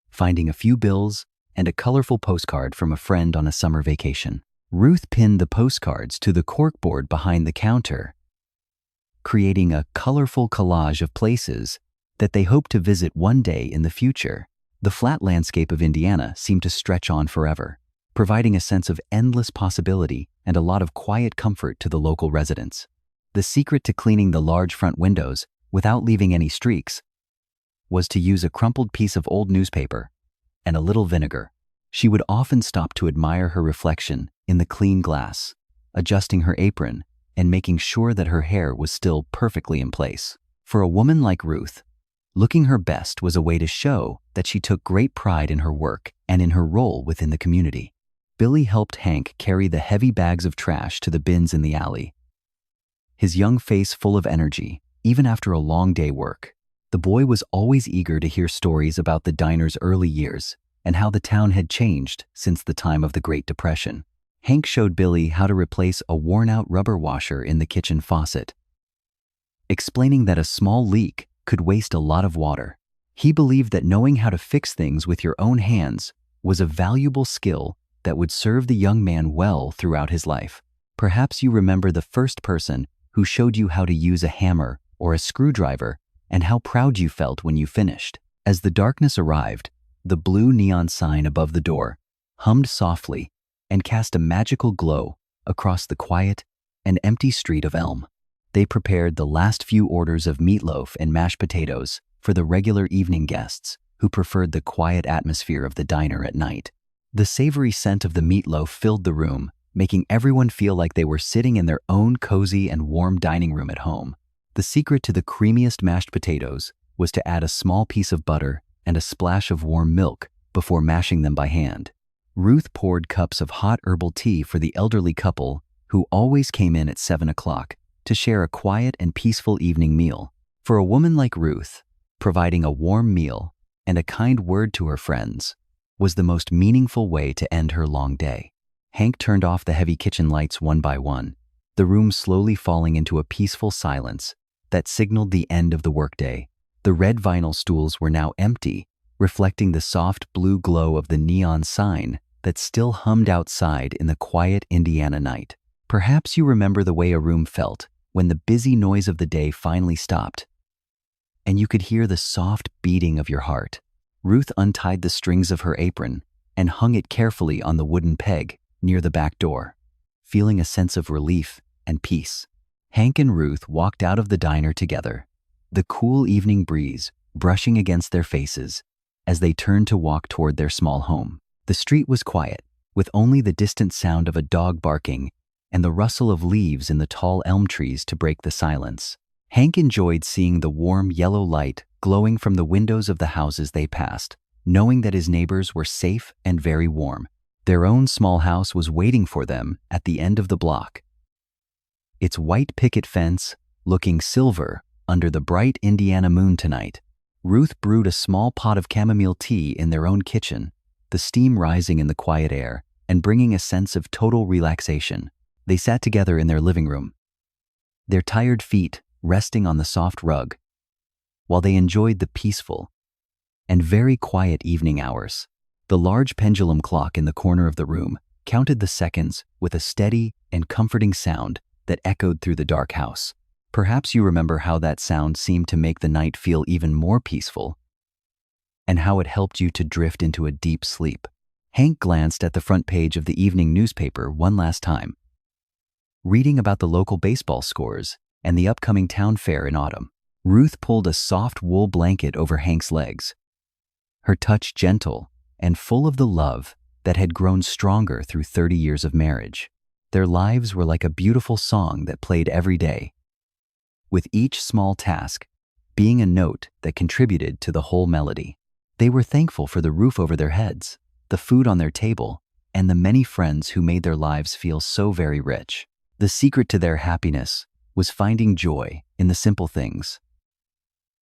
finding a few bills and a colorful postcard from a friend on a summer vacation. Ruth pinned the postcards to the corkboard behind the counter, creating a colorful collage of places that they hoped to visit one day in the future. The flat landscape of Indiana seemed to stretch on forever, providing a sense of endless possibility and a lot of quiet comfort to the local residents. The secret to cleaning the large front windows without leaving any streaks was to use a crumpled piece of old newspaper and a little vinegar. She would often stop to admire her reflection in the clean glass, adjusting her apron and making sure that her hair was still perfectly in place. For a woman like Ruth, looking her best was a way to show that she took great pride in her work and in her role within the community. Billy helped Hank carry the heavy bags of trash to the bins in the alley, his young face full of energy, even after a long day work. The boy was always eager to hear stories about the diner's early years and how the town had changed since the time of the Great Depression. Hank showed Billy how to replace a worn-out rubber washer in the kitchen faucet, explaining that a small leak could waste a lot of water. He believed that knowing how to fix things with your own hands was a valuable skill that would serve the young man well throughout his life. Perhaps you remember the first person who showed you how to use a hammer or a screwdriver and how proud you felt when you finished. As the darkness arrived, the blue neon sign above the door hummed softly and cast a magical glow across the quiet and empty street of Elm. They prepared the last few orders of meatloaf and mashed potatoes for the regular evening guests who preferred the quiet atmosphere of the diner at night. The savory scent of the meatloaf filled the room, making everyone feel like they were sitting in their own cozy and warm dining room at home. The secret to the creamiest mashed potatoes was to add a small piece of butter and a splash of warm milk before mashing them by hand. Ruth poured cups of hot herbal tea for the elderly couple who always came in at 7 o'clock to share a quiet and peaceful evening meal. For a woman like Ruth, providing a warm meal and a kind word to her friends was the most meaningful way to end her long day. Hank turned off the heavy kitchen lights one by one, the room slowly falling into a peaceful silence that signaled the end of the workday. The red vinyl stools were now empty, reflecting the soft blue glow of the neon sign that still hummed outside in the quiet Indiana night. Perhaps you remember the way a room felt when the busy noise of the day finally stopped, and you could hear the soft beating of your heart. Ruth untied the strings of her apron and hung it carefully on the wooden peg near the back door, feeling a sense of relief and peace. Hank and Ruth walked out of the diner together, the cool evening breeze brushing against their faces as they turned to walk toward their small home. The street was quiet, with only the distant sound of a dog barking and the rustle of leaves in the tall elm trees to break the silence. Hank enjoyed seeing the warm yellow light glowing from the windows of the houses they passed, knowing that his neighbors were safe and very warm. Their own small house was waiting for them at the end of the block. Its white picket fence looking silver under the bright Indiana moon tonight. Ruth brewed a small pot of chamomile tea in their own kitchen, the steam rising in the quiet air and bringing a sense of total relaxation. They sat together in their living room, their tired feet resting on the soft rug, while they enjoyed the peaceful and very quiet evening hours. The large pendulum clock in the corner of the room counted the seconds with a steady and comforting sound that echoed through the dark house. Perhaps you remember how that sound seemed to make the night feel even more peaceful, and how it helped you to drift into a deep sleep. Hank glanced at the front page of the evening newspaper one last time, reading about the local baseball scores and the upcoming town fair in autumn. Ruth pulled a soft wool blanket over Hank's legs, her touch gentle and full of the love that had grown stronger through 30 years of marriage. Their lives were like a beautiful song that played every day, with each small task being a note that contributed to the whole melody. They were thankful for the roof over their heads, the food on their table, and the many friends who made their lives feel so very rich. The secret to their happiness was finding joy in the simple things,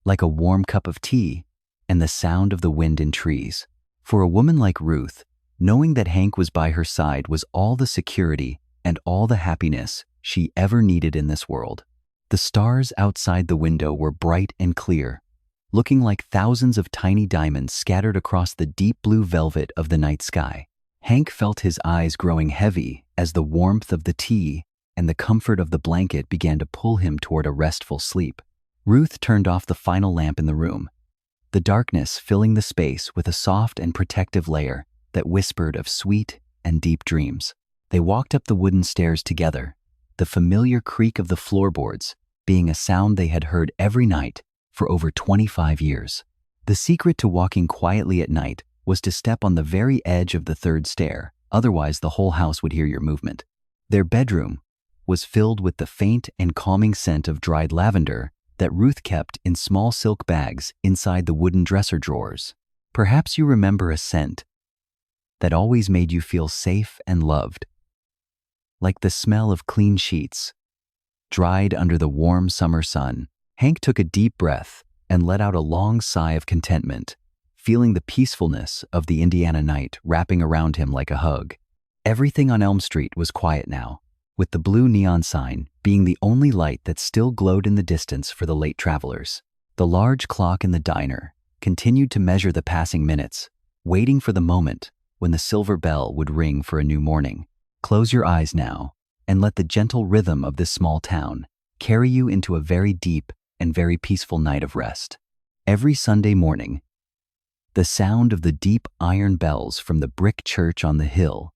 like a warm cup of tea and the sound of the wind in trees. For a woman like Ruth, knowing that Hank was by her side was all the security and all the happiness she ever needed in this world. The stars outside the window were bright and clear, looking like thousands of tiny diamonds scattered across the deep blue velvet of the night sky. Hank felt his eyes growing heavy as the warmth of the tea and the comfort of the blanket began to pull him toward a restful sleep. Ruth turned off the final lamp in the room, the darkness filling the space with a soft and protective layer that whispered of sweet and deep dreams. They walked up the wooden stairs together, the familiar creak of the floorboards being a sound they had heard every night for over 25 years. The secret to walking quietly at night was to step on the very edge of the third stair, otherwise the whole house would hear your movement. Their bedroom was filled with the faint and calming scent of dried lavender that Ruth kept in small silk bags inside the wooden dresser drawers. Perhaps you remember a scent that always made you feel safe and loved, like the smell of clean sheets, dried under the warm summer sun. Hank took a deep breath and let out a long sigh of contentment, feeling the peacefulness of the Indiana night wrapping around him like a hug. Everything on Elm Street was quiet now, with the blue neon sign being the only light that still glowed in the distance for the late travelers. The large clock in the diner continued to measure the passing minutes, waiting for the moment when the silver bell would ring for a new morning. Close your eyes now and let the gentle rhythm of this small town carry you into a very deep and very peaceful night of rest. Every Sunday morning, the sound of the deep iron bells from the brick church on the hill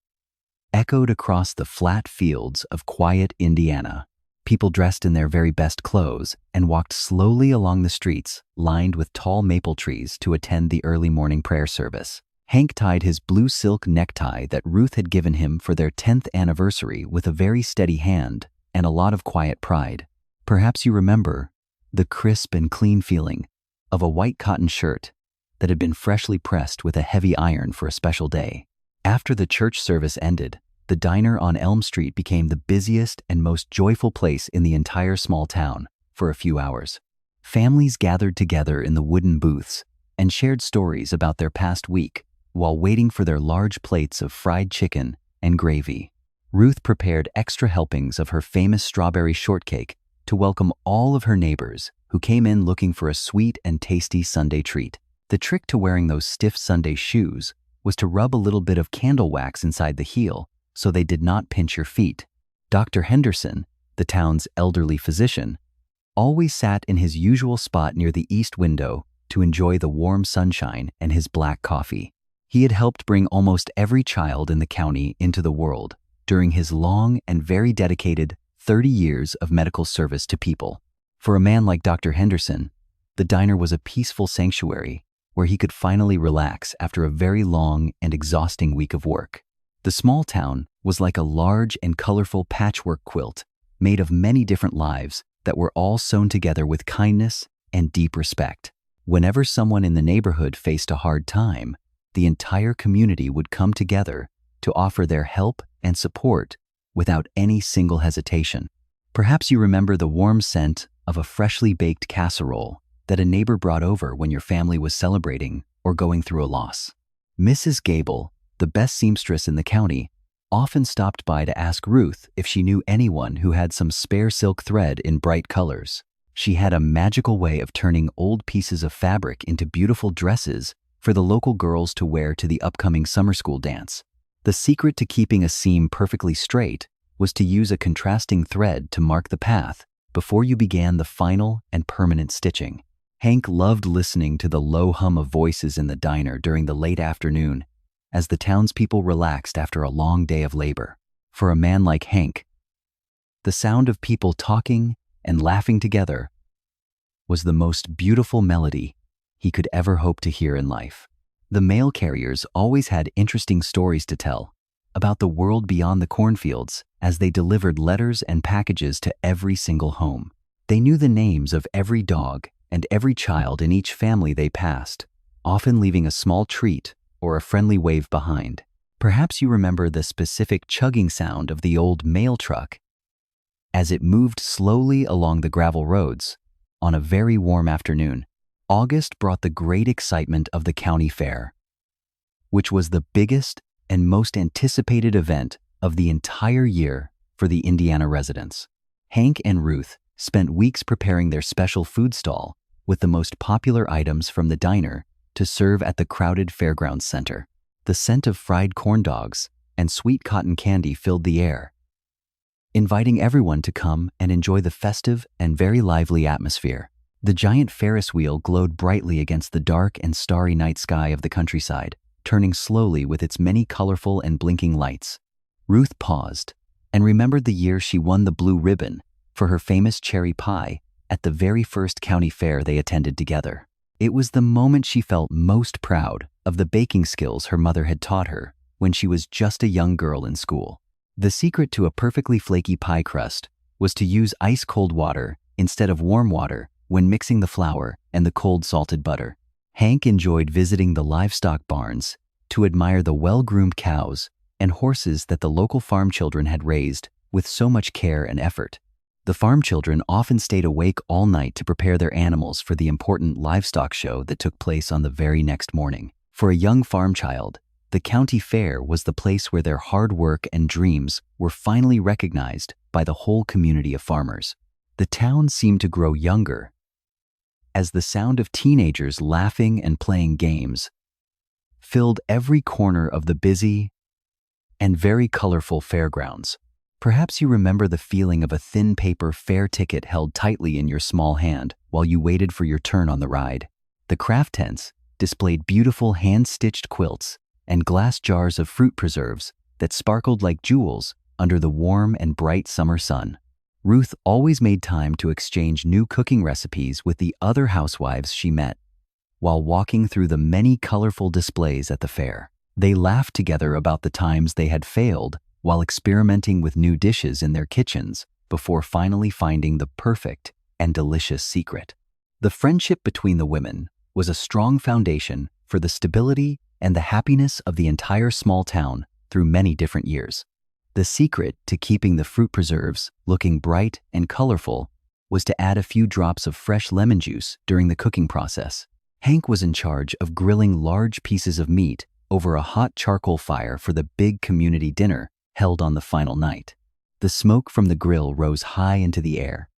echoed across the flat fields of quiet Indiana. People dressed in their very best clothes and walked slowly along the streets lined with tall maple trees to attend the early morning prayer service. Hank tied his blue silk necktie that Ruth had given him for their 10th anniversary with a very steady hand and a lot of quiet pride. Perhaps you remember the crisp and clean feeling of a white cotton shirt that had been freshly pressed with a heavy iron for a special day. After the church service ended, the diner on Elm Street became the busiest and most joyful place in the entire small town for a few hours. Families gathered together in the wooden booths and shared stories about their past week while waiting for their large plates of fried chicken and gravy. Ruth prepared extra helpings of her famous strawberry shortcake to welcome all of her neighbors who came in looking for a sweet and tasty Sunday treat. The trick to wearing those stiff Sunday shoes was to rub a little bit of candle wax inside the heel so they did not pinch your feet. Dr. Henderson, the town's elderly physician, always sat in his usual spot near the east window to enjoy the warm sunshine and his black coffee. He had helped bring almost every child in the county into the world during his long and very dedicated 30 years of medical service to people. For a man like Dr. Henderson, the diner was a peaceful sanctuary where he could finally relax after a very long and exhausting week of work. The small town was like a large and colorful patchwork quilt made of many different lives that were all sewn together with kindness and deep respect. Whenever someone in the neighborhood faced a hard time, the entire community would come together to offer their help and support without any single hesitation. Perhaps you remember the warm scent of a freshly baked casserole that a neighbor brought over when your family was celebrating or going through a loss. Mrs. Gable, the best seamstress in the county, often stopped by to ask Ruth if she knew anyone who had some spare silk thread in bright colors. She had a magical way of turning old pieces of fabric into beautiful dresses for the local girls to wear to the upcoming summer school dance. The secret to keeping a seam perfectly straight was to use a contrasting thread to mark the path before you began the final and permanent stitching. Hank loved listening to the low hum of voices in the diner during the late afternoon as the townspeople relaxed after a long day of labor. For a man like Hank, the sound of people talking and laughing together was the most beautiful melody he could ever hope to hear in life. The mail carriers always had interesting stories to tell about the world beyond the cornfields as they delivered letters and packages to every single home. They knew the names of every dog and every child in each family they passed, often leaving a small treat or a friendly wave behind. Perhaps you remember the specific chugging sound of the old mail truck as it moved slowly along the gravel roads on a very warm afternoon. August brought the great excitement of the county fair, which was the biggest and most anticipated event of the entire year for the Indiana residents. Hank and Ruth spent weeks preparing their special food stall with the most popular items from the diner to serve at the crowded fairgrounds center. The scent of fried corn dogs and sweet cotton candy filled the air, inviting everyone to come and enjoy the festive and very lively atmosphere. The giant Ferris wheel glowed brightly against the dark and starry night sky of the countryside, turning slowly with its many colorful and blinking lights. Ruth paused and remembered the year she won the blue ribbon for her famous cherry pie at the very first county fair they attended together. It was the moment she felt most proud of the baking skills her mother had taught her when she was just a young girl in school. The secret to a perfectly flaky pie crust was to use ice-cold water instead of warm water when mixing the flour and the cold salted butter. Hank enjoyed visiting the livestock barns to admire the well-groomed cows and horses that the local farm children had raised with so much care and effort. The farm children often stayed awake all night to prepare their animals for the important livestock show that took place on the very next morning. For a young farm child, the county fair was the place where their hard work and dreams were finally recognized by the whole community of farmers. The town seemed to grow younger as the sound of teenagers laughing and playing games filled every corner of the busy and very colorful fairgrounds. Perhaps you remember the feeling of a thin paper fair ticket held tightly in your small hand while you waited for your turn on the ride. The craft tents displayed beautiful hand-stitched quilts and glass jars of fruit preserves that sparkled like jewels under the warm and bright summer sun. Ruth always made time to exchange new cooking recipes with the other housewives she met while walking through the many colorful displays at the fair. They laughed together about the times they had failed while experimenting with new dishes in their kitchens before finally finding the perfect and delicious secret. The friendship between the women was a strong foundation for the stability and the happiness of the entire small town through many different years. The secret to keeping the fruit preserves looking bright and colorful was to add a few drops of fresh lemon juice during the cooking process. Hank was in charge of grilling large pieces of meat over a hot charcoal fire for the big community dinner held on the final night. The smoke from the grill rose high into the air,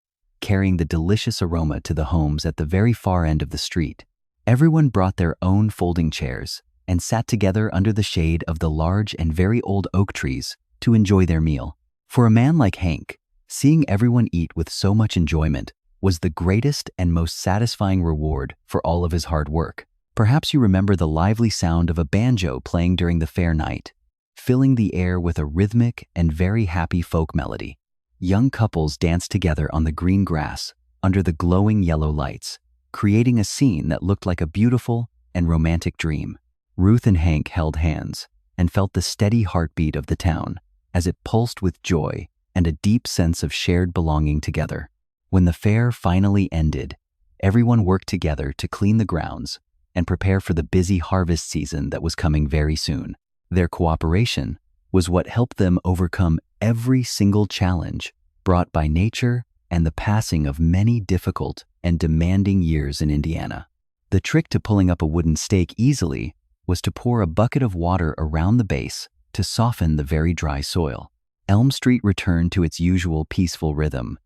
carrying the delicious aroma to the homes at the very far end of the street. Everyone brought their own folding chairs and sat together under the shade of the large and very old oak trees to enjoy their meal. For a man like Hank, seeing everyone eat with so much enjoyment was the greatest and most satisfying reward for all of his hard work. Perhaps you remember the lively sound of a banjo playing during the fair night, filling the air with a rhythmic and very happy folk melody. Young couples danced together on the green grass under the glowing yellow lights, creating a scene that looked like a beautiful and romantic dream. Ruth and Hank held hands and felt the steady heartbeat of the town as it pulsed with joy and a deep sense of shared belonging together. When the fair finally ended, everyone worked together to clean the grounds and prepare for the busy harvest season that was coming very soon. Their cooperation was what helped them overcome every single challenge brought by nature and the passing of many difficult and demanding years in Indiana. The trick to pulling up a wooden stake easily was to pour a bucket of water around the base to soften the very dry soil. Elm Street returned to its usual peaceful rhythm,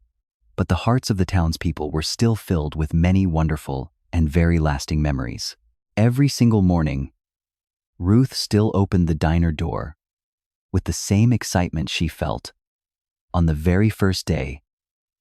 but the hearts of the townspeople were still filled with many wonderful and very lasting memories. Every single morning, Ruth still opened the diner door with the same excitement she felt on the very first day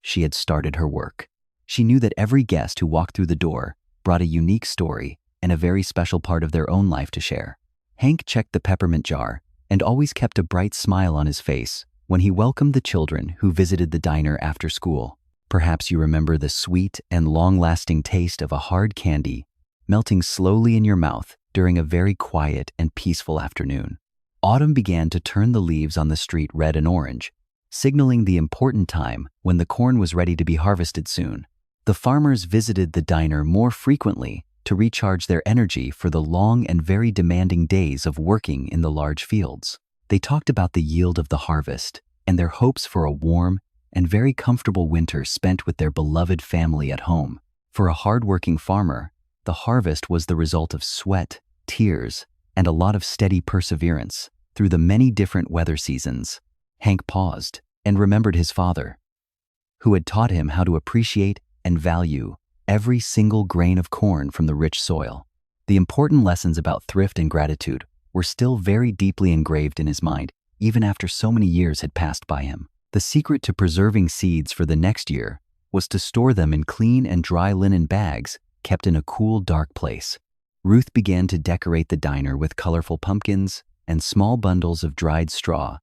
she had started her work. She knew that every guest who walked through the door brought a unique story and a very special part of their own life to share. Hank checked the peppermint jar and always kept a bright smile on his face when he welcomed the children who visited the diner after school. Perhaps you remember the sweet and long-lasting taste of a hard candy melting slowly in your mouth during a very quiet and peaceful afternoon. Autumn began to turn the leaves on the street red and orange, signaling the important time when the corn was ready to be harvested soon. The farmers visited the diner more frequently to recharge their energy for the long and very demanding days of working in the large fields. They talked about the yield of the harvest and their hopes for a warm and very comfortable winter spent with their beloved family at home. For a hard-working farmer, the harvest was the result of sweat, tears, and a lot of steady perseverance through the many different weather seasons. Hank paused and remembered his father, who had taught him how to appreciate and value every single grain of corn from the rich soil. The important lessons about thrift and gratitude were still very deeply engraved in his mind, even after so many years had passed by him. The secret to preserving seeds for the next year was to store them in clean and dry linen bags kept in a cool, dark place. Ruth began to decorate the diner with colorful pumpkins and small bundles of dried straw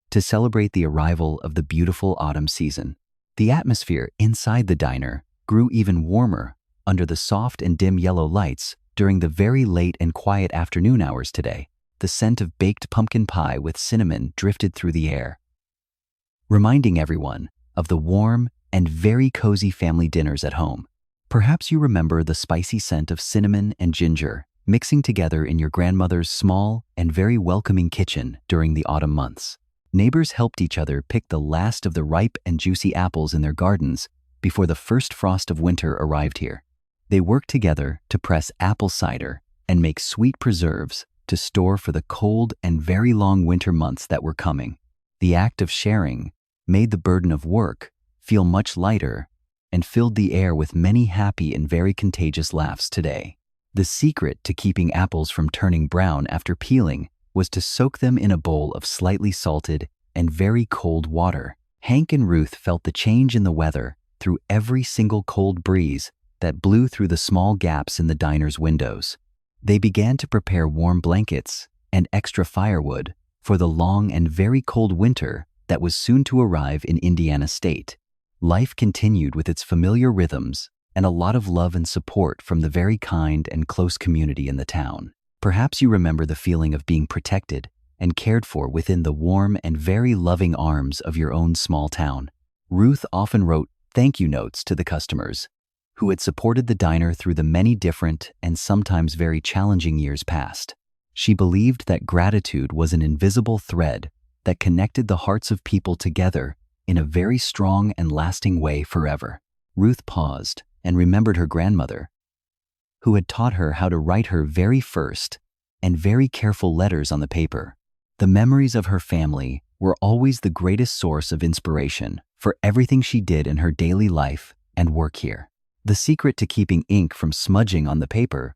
to celebrate the arrival of the beautiful autumn season. The atmosphere inside the diner grew even warmer under the soft and dim yellow lights during the very late and quiet afternoon hours today. The scent of baked pumpkin pie with cinnamon drifted through the air, reminding everyone of the warm and very cozy family dinners at home. Perhaps you remember the spicy scent of cinnamon and ginger mixing together in your grandmother's small and very welcoming kitchen during the autumn months. Neighbors helped each other pick the last of the ripe and juicy apples in their gardens before the first frost of winter arrived here. They worked together to press apple cider and make sweet preserves to store for the cold and very long winter months that were coming. The act of sharing made the burden of work feel much lighter and filled the air with many happy and very contagious laughs today. The secret to keeping apples from turning brown after peeling was to soak them in a bowl of slightly salted and very cold water. Hank and Ruth felt the change in the weather through every single cold breeze that blew through the small gaps in the diner's windows. They began to prepare warm blankets and extra firewood for the long and very cold winter that was soon to arrive in Indiana State. Life continued with its familiar rhythms and a lot of love and support from the very kind and close community in the town. Perhaps you remember the feeling of being protected and cared for within the warm and very loving arms of your own small town. Ruth often wrote thank you notes to the customers who had supported the diner through the many different and sometimes very challenging years past. She believed that gratitude was an invisible thread that connected the hearts of people together in a very strong and lasting way forever. Ruth paused and remembered her grandmother, who had taught her how to write her very first and very careful letters on the paper. The memories of her family were always the greatest source of inspiration for everything she did in her daily life and work here. The secret to keeping ink from smudging on the paper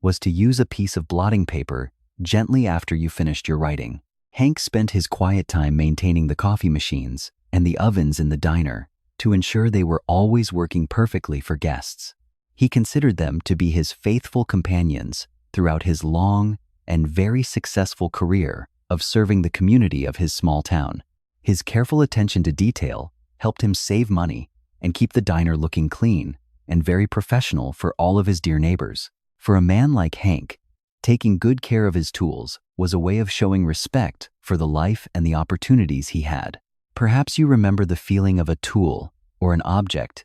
was to use a piece of blotting paper gently after you finished your writing. Hank spent his quiet time maintaining the coffee machines and the ovens in the diner to ensure they were always working perfectly for guests. He considered them to be his faithful companions throughout his long and very successful career of serving the community of his small town. His careful attention to detail helped him save money and keep the diner looking clean and very professional for all of his dear neighbors. For a man like Hank, taking good care of his tools was a way of showing respect for the life and the opportunities he had. Perhaps you remember the feeling of a tool or an object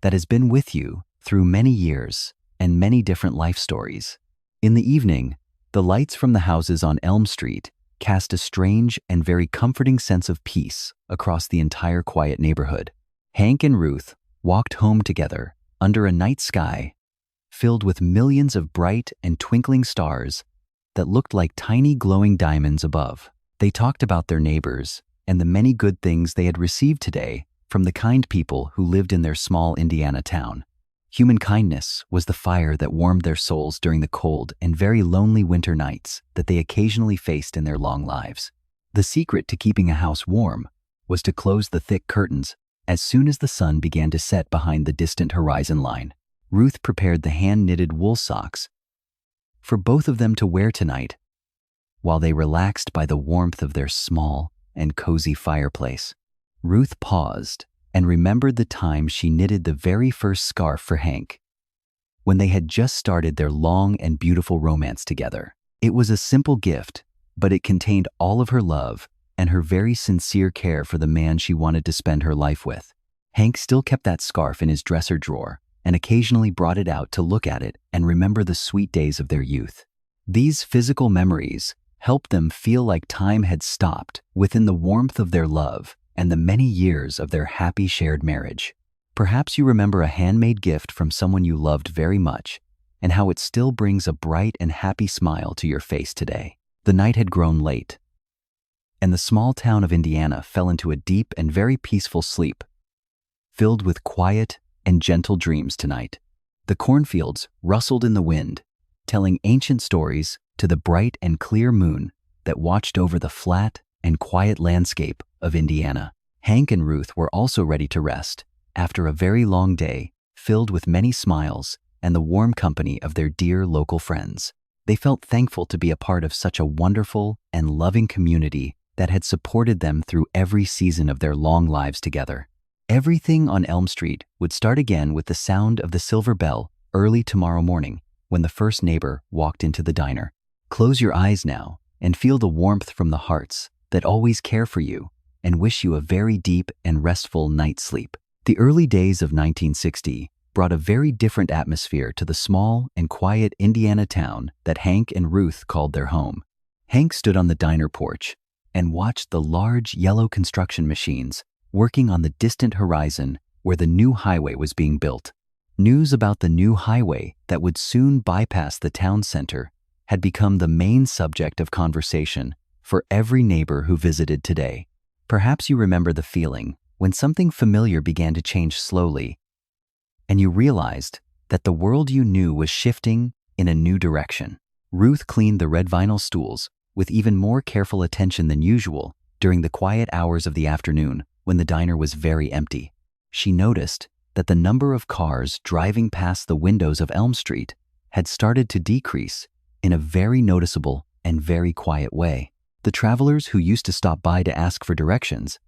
that has been with you through many years and many different life stories. In the evening, the lights from the houses on Elm Street cast a strange and very comforting sense of peace across the entire quiet neighborhood. Hank and Ruth walked home together under a night sky filled with millions of bright and twinkling stars that looked like tiny glowing diamonds above. They talked about their neighbors and the many good things they had received today from the kind people who lived in their small Indiana town. Human kindness was the fire that warmed their souls during the cold and very lonely winter nights that they occasionally faced in their long lives. The secret to keeping a house warm was to close the thick curtains as soon as the sun began to set behind the distant horizon line. Ruth prepared the hand-knitted wool socks for both of them to wear tonight while they relaxed by the warmth of their small and cozy fireplace. Ruth paused and remembered the time she knitted the very first scarf for Hank, when they had just started their long and beautiful romance together. It was a simple gift, but it contained all of her love and her very sincere care for the man she wanted to spend her life with. Hank still kept that scarf in his dresser drawer and occasionally brought it out to look at it and remember the sweet days of their youth. These physical memories helped them feel like time had stopped within the warmth of their love and the many years of their happy shared marriage. Perhaps you remember a handmade gift from someone you loved very much and how it still brings a bright and happy smile to your face today. The night had grown late, and the small town of Indiana fell into a deep and very peaceful sleep, filled with quiet and gentle dreams tonight. The cornfields rustled in the wind, telling ancient stories to the bright and clear moon that watched over the flat and quiet landscape of Indiana. Hank and Ruth were also ready to rest after a very long day filled with many smiles and the warm company of their dear local friends. They felt thankful to be a part of such a wonderful and loving community that had supported them through every season of their long lives together. Everything on Elm Street would start again with the sound of the silver bell early tomorrow morning when the first neighbor walked into the diner. Close your eyes now and feel the warmth from the hearts that always care for you and wish you a very deep and restful night's sleep. The early days of 1960 brought a very different atmosphere to the small and quiet Indiana town that Hank and Ruth called their home. Hank stood on the diner porch and watched the large yellow construction machines working on the distant horizon where the new highway was being built. News about the new highway that would soon bypass the town center had become the main subject of conversation for every neighbor who visited today. Perhaps you remember the feeling when something familiar began to change slowly, and you realized that the world you knew was shifting in a new direction. Ruth cleaned the red vinyl stools with even more careful attention than usual during the quiet hours of the afternoon when the diner was very empty. She noticed that the number of cars driving past the windows of Elm Street had started to decrease in a very noticeable and very quiet way. The travelers who used to stop by to ask for directions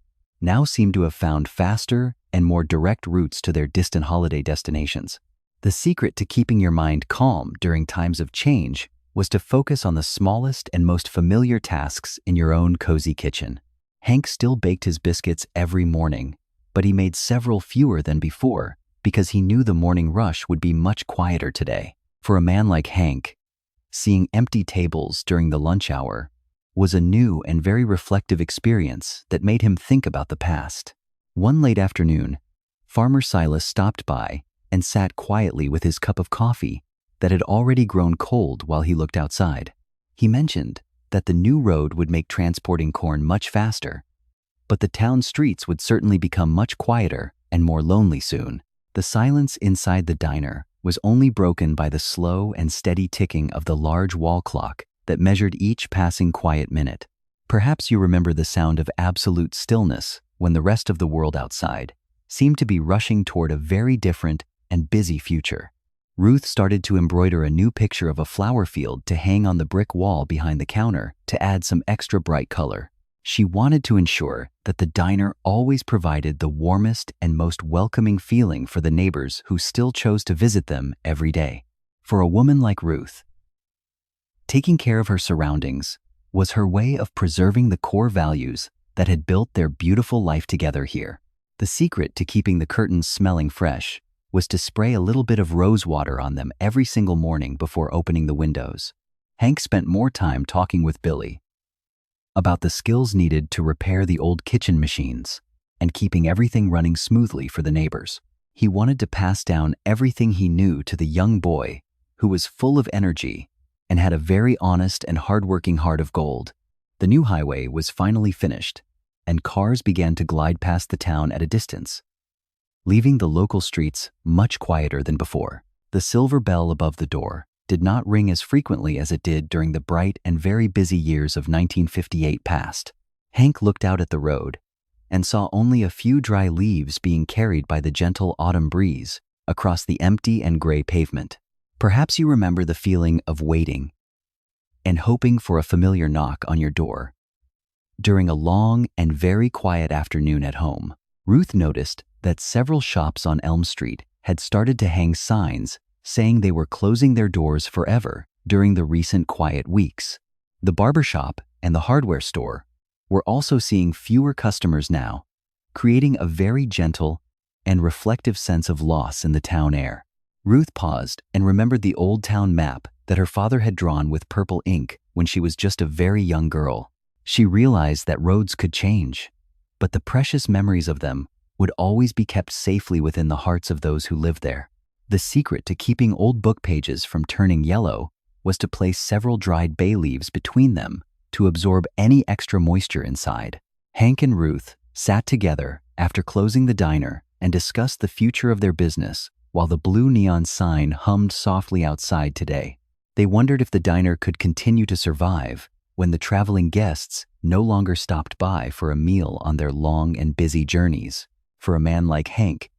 now seemed to have found faster and more direct routes to their distant holiday destinations. The secret to keeping your mind calm during times of change was to focus on the smallest and most familiar tasks in your own cozy kitchen. Hank still baked his biscuits every morning, but he made several fewer than before because he knew the morning rush would be much quieter today. For a man like Hank, seeing empty tables during the lunch hour was a new and very reflective experience that made him think about the past. One late afternoon, Farmer Silas stopped by and sat quietly with his cup of coffee that had already grown cold while he looked outside. He mentioned that the new road would make transporting corn much faster, but the town streets would certainly become much quieter and more lonely soon. The silence inside the diner was only broken by the slow and steady ticking of the large wall clock that measured each passing quiet minute. Perhaps you remember the sound of absolute stillness when the rest of the world outside seemed to be rushing toward a very different and busy future. Ruth started to embroider a new picture of a flower field to hang on the brick wall behind the counter to add some extra bright color. She wanted to ensure that the diner always provided the warmest and most welcoming feeling for the neighbors who still chose to visit them every day. For a woman like Ruth, taking care of her surroundings was her way of preserving the core values that had built their beautiful life together here. The secret to keeping the curtains smelling fresh was to spray a little bit of rose water on them every single morning before opening the windows. Hank spent more time talking with Billy about the skills needed to repair the old kitchen machines and keeping everything running smoothly for the neighbors. He wanted to pass down everything he knew to the young boy, who was full of energy and had a very honest and hardworking heart of gold. The new highway was finally finished, and cars began to glide past the town at a distance, leaving the local streets much quieter than before. The silver bell above the door did not ring as frequently as it did during the bright and very busy years of 1958 past. Hank looked out at the road and saw only a few dry leaves being carried by the gentle autumn breeze across the empty and gray pavement. Perhaps you remember the feeling of waiting and hoping for a familiar knock on your door. During a long and very quiet afternoon at home, Ruth noticed that several shops on Elm Street had started to hang signs saying they were closing their doors forever during the recent quiet weeks. The barbershop and the hardware store were also seeing fewer customers now, creating a very gentle and reflective sense of loss in the town air. Ruth paused and remembered the old town map that her father had drawn with purple ink when she was just a very young girl. She realized that roads could change, but the precious memories of them would always be kept safely within the hearts of those who lived there. The secret to keeping old book pages from turning yellow was to place several dried bay leaves between them to absorb any extra moisture inside. Hank and Ruth sat together after closing the diner and discussed the future of their business while the blue neon sign hummed softly outside today. They wondered if the diner could continue to survive when the traveling guests no longer stopped by for a meal on their long and busy journeys. For a man like Hank,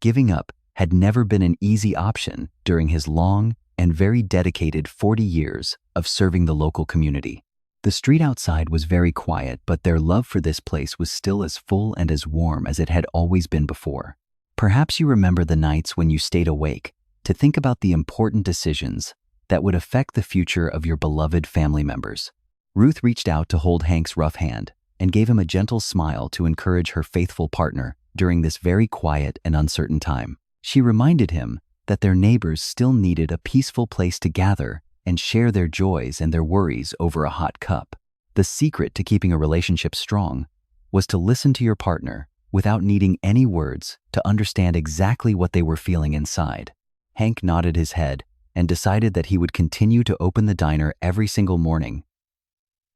giving up had never been an easy option during his long and very dedicated 40 years of serving the local community. The street outside was very quiet, but their love for this place was still as full and as warm as it had always been before. Perhaps you remember the nights when you stayed awake to think about the important decisions that would affect the future of your beloved family members. Ruth reached out to hold Hank's rough hand and gave him a gentle smile to encourage her faithful partner during this very quiet and uncertain time. She reminded him that their neighbors still needed a peaceful place to gather and share their joys and their worries over a hot cup. The secret to keeping a relationship strong was to listen to your partner without needing any words to understand exactly what they were feeling inside. Hank nodded his head and decided that he would continue to open the diner every single morning,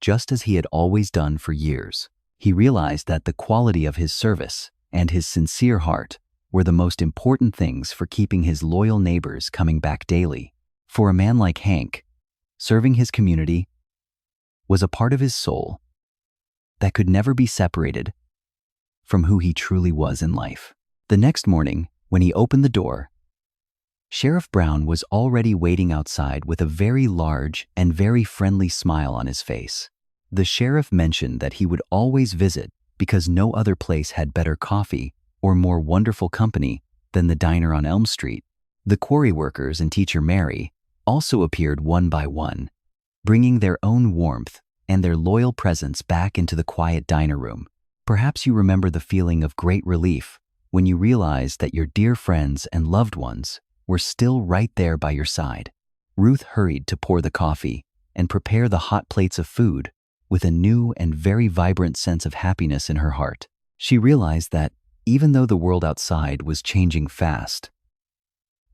just as he had always done for years. He realized that the quality of his service and his sincere heart were the most important things for keeping his loyal neighbors coming back daily. For a man like Hank, serving his community was a part of his soul that could never be separated from who he truly was in life. The next morning, when he opened the door, Sheriff Brown was already waiting outside with a very large and very friendly smile on his face. The sheriff mentioned that he would always visit because no other place had better coffee or more wonderful company than the diner on Elm Street. The quarry workers and teacher Mary also appeared one by one, bringing their own warmth and their loyal presence back into the quiet diner room. Perhaps you remember the feeling of great relief when you realized that your dear friends and loved ones were still right there by your side. Ruth hurried to pour the coffee and prepare the hot plates of food with a new and very vibrant sense of happiness in her heart. She realized that even though the world outside was changing fast,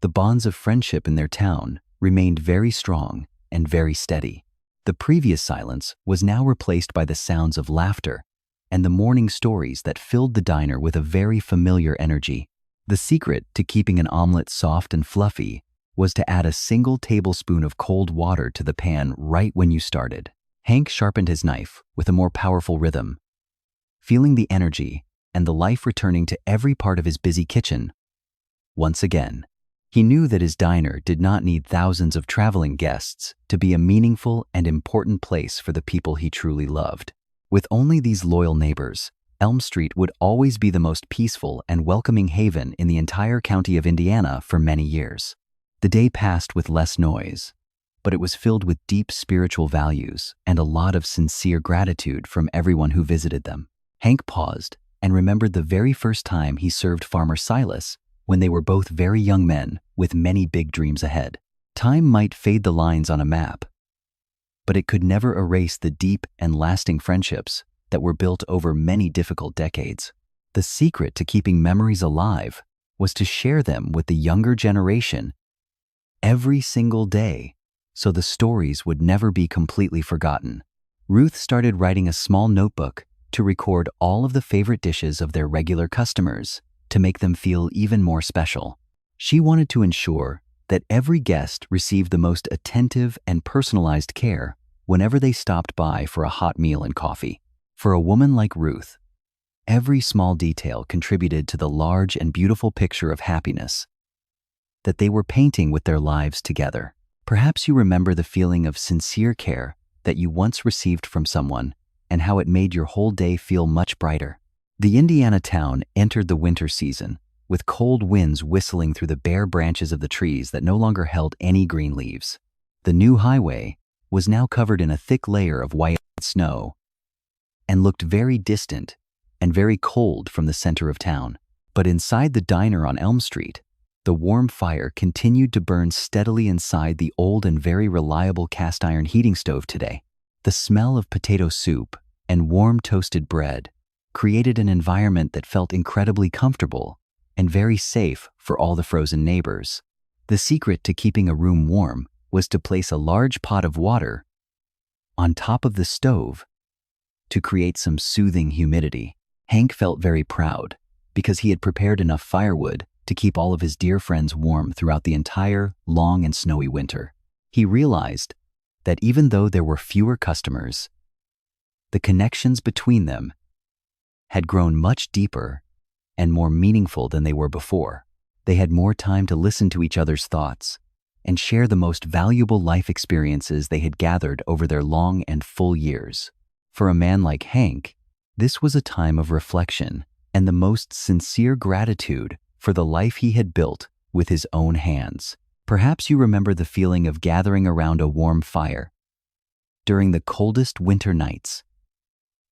the bonds of friendship in their town remained very strong and very steady. The previous silence was now replaced by the sounds of laughter and the morning stories that filled the diner with a very familiar energy. The secret to keeping an omelet soft and fluffy was to add a single tablespoon of cold water to the pan right when you started. Hank sharpened his knife with a more powerful rhythm, feeling the energy and the life returning to every part of his busy kitchen. Once again, he knew that his diner did not need thousands of traveling guests to be a meaningful and important place for the people he truly loved. With only these loyal neighbors, Elm Street would always be the most peaceful and welcoming haven in the entire county of Indiana for many years. The day passed with less noise, but it was filled with deep spiritual values and a lot of sincere gratitude from everyone who visited them. Hank paused and remembered the very first time he served Farmer Silas when they were both very young men with many big dreams ahead. Time might fade the lines on a map, but it could never erase the deep and lasting friendships that were built over many difficult decades. The secret to keeping memories alive was to share them with the younger generation every single day, so the stories would never be completely forgotten. Ruth started writing a small notebook to record all of the favorite dishes of their regular customers to make them feel even more special. She wanted to ensure that every guest received the most attentive and personalized care whenever they stopped by for a hot meal and coffee. For a woman like Ruth, every small detail contributed to the large and beautiful picture of happiness that they were painting with their lives together. Perhaps you remember the feeling of sincere care that you once received from someone and how it made your whole day feel much brighter. The Indiana town entered the winter season, with cold winds whistling through the bare branches of the trees that no longer held any green leaves. The new highway was now covered in a thick layer of white snow and looked very distant and very cold from the center of town. But inside the diner on Elm Street, the warm fire continued to burn steadily inside the old and very reliable cast iron heating stove today. The smell of potato soup and warm toasted bread created an environment that felt incredibly comfortable and very safe for all the frozen neighbors. The secret to keeping a room warm was to place a large pot of water on top of the stove to create some soothing humidity. Hank felt very proud because he had prepared enough firewood to keep all of his dear friends warm throughout the entire long and snowy winter. He realized that even though there were fewer customers, the connections between them had grown much deeper and more meaningful than they were before. They had more time to listen to each other's thoughts and share the most valuable life experiences they had gathered over their long and full years. For a man like Hank, this was a time of reflection and the most sincere gratitude for the life he had built with his own hands. Perhaps you remember the feeling of gathering around a warm fire during the coldest winter nights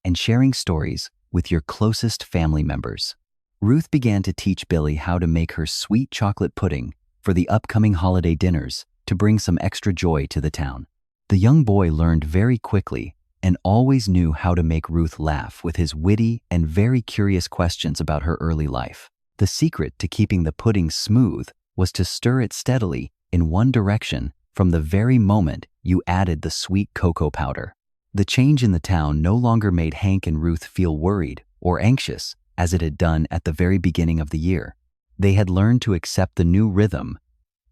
and sharing stories with your closest family members. Ruth began to teach Billy how to make her sweet chocolate pudding for the upcoming holiday dinners to bring some extra joy to the town. The young boy learned very quickly and always knew how to make Ruth laugh with his witty and very curious questions about her early life. The secret to keeping the pudding smooth was to stir it steadily in one direction from the very moment you added the sweet cocoa powder. The change in the town no longer made Hank and Ruth feel worried or anxious as it had done at the very beginning of the year. They had learned to accept the new rhythm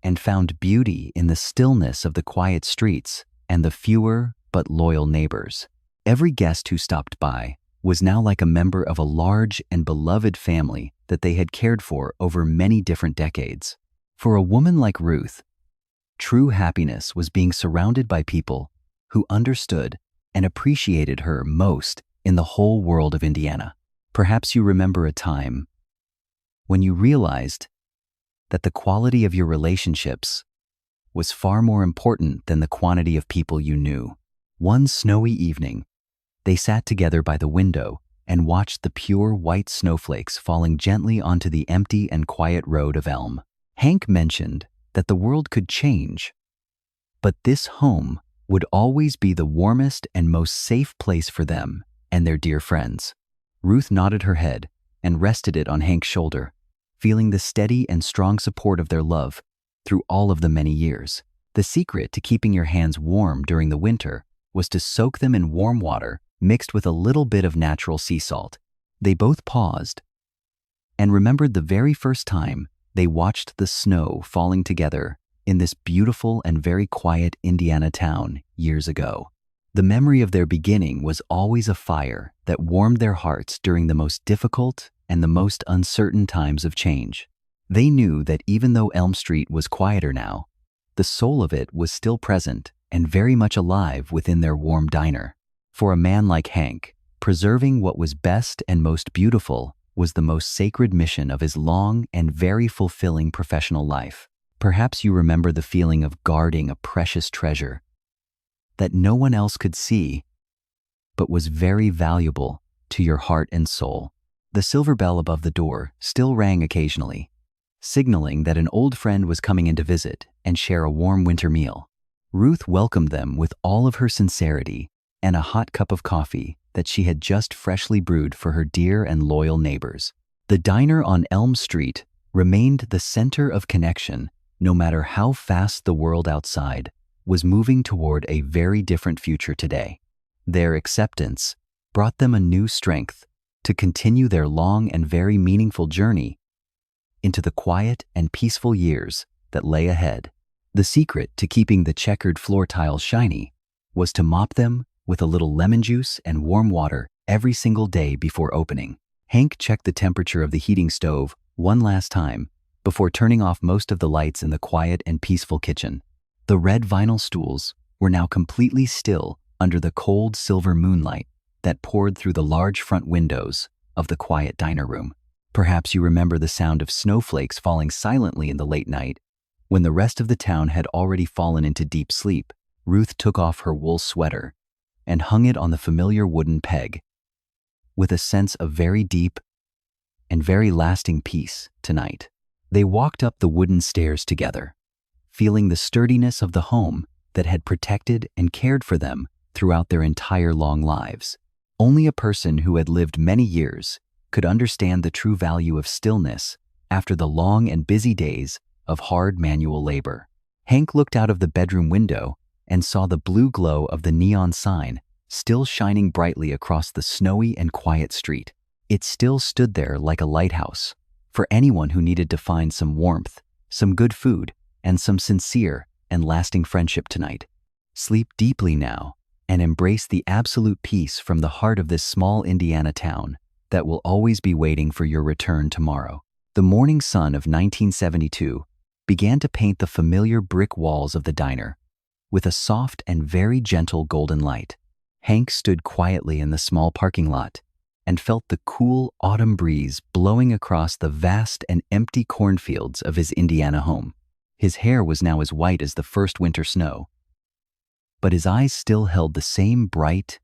and found beauty in the stillness of the quiet streets and the fewer but loyal neighbors. Every guest who stopped by was now like a member of a large and beloved family that they had cared for over many different decades. For a woman like Ruth, true happiness was being surrounded by people who understood and appreciated her most in the whole world of Indiana. Perhaps you remember a time when you realized that the quality of your relationships was far more important than the quantity of people you knew. One snowy evening, they sat together by the window and watched the pure white snowflakes falling gently onto the empty and quiet road of Elm. Hank mentioned that the world could change, but this home would always be the warmest and most safe place for them and their dear friends. Ruth nodded her head and rested it on Hank's shoulder, feeling the steady and strong support of their love through all of the many years. The secret to keeping your hands warm during the winter was to soak them in warm water mixed with a little bit of natural sea salt. They both paused and remembered the very first time they watched the snow falling together in this beautiful and very quiet Indiana town years ago. The memory of their beginning was always a fire that warmed their hearts during the most difficult and the most uncertain times of change. They knew that even though Elm Street was quieter now, the soul of it was still present and very much alive within their warm diner. For a man like Hank, preserving what was best and most beautiful was the most sacred mission of his long and very fulfilling professional life. Perhaps you remember the feeling of guarding a precious treasure that no one else could see, but was very valuable to your heart and soul. The silver bell above the door still rang occasionally, signaling that an old friend was coming in to visit and share a warm winter meal. Ruth welcomed them with all of her sincerity and a hot cup of coffee that she had just freshly brewed for her dear and loyal neighbors. The diner on Elm Street remained the center of connection, no matter how fast the world outside was moving toward a very different future today. Their acceptance brought them a new strength to continue their long and very meaningful journey into the quiet and peaceful years that lay ahead. The secret to keeping the checkered floor tiles shiny was to mop them with a little lemon juice and warm water every single day before opening. Hank checked the temperature of the heating stove one last time before turning off most of the lights in the quiet and peaceful kitchen. The red vinyl stools were now completely still under the cold silver moonlight that poured through the large front windows of the quiet diner room. Perhaps you remember the sound of snowflakes falling silently in the late night. When the rest of the town had already fallen into deep sleep, Ruth took off her wool sweater and hung it on the familiar wooden peg. With a sense of very deep and very lasting peace tonight, they walked up the wooden stairs together, feeling the sturdiness of the home that had protected and cared for them throughout their entire long lives. Only a person who had lived many years could understand the true value of stillness after the long and busy days of hard manual labor. Hank looked out of the bedroom window and saw the blue glow of the neon sign still shining brightly across the snowy and quiet street. It still stood there like a lighthouse for anyone who needed to find some warmth, some good food, and some sincere and lasting friendship tonight. Sleep deeply now and embrace the absolute peace from the heart of this small Indiana town that will always be waiting for your return tomorrow. The morning sun of 1972 began to paint the familiar brick walls of the diner with a soft and very gentle golden light. Hank stood quietly in the small parking lot and felt the cool autumn breeze blowing across the vast and empty cornfields of his Indiana home. His hair was now as white as the first winter snow, but his eyes still held the same bright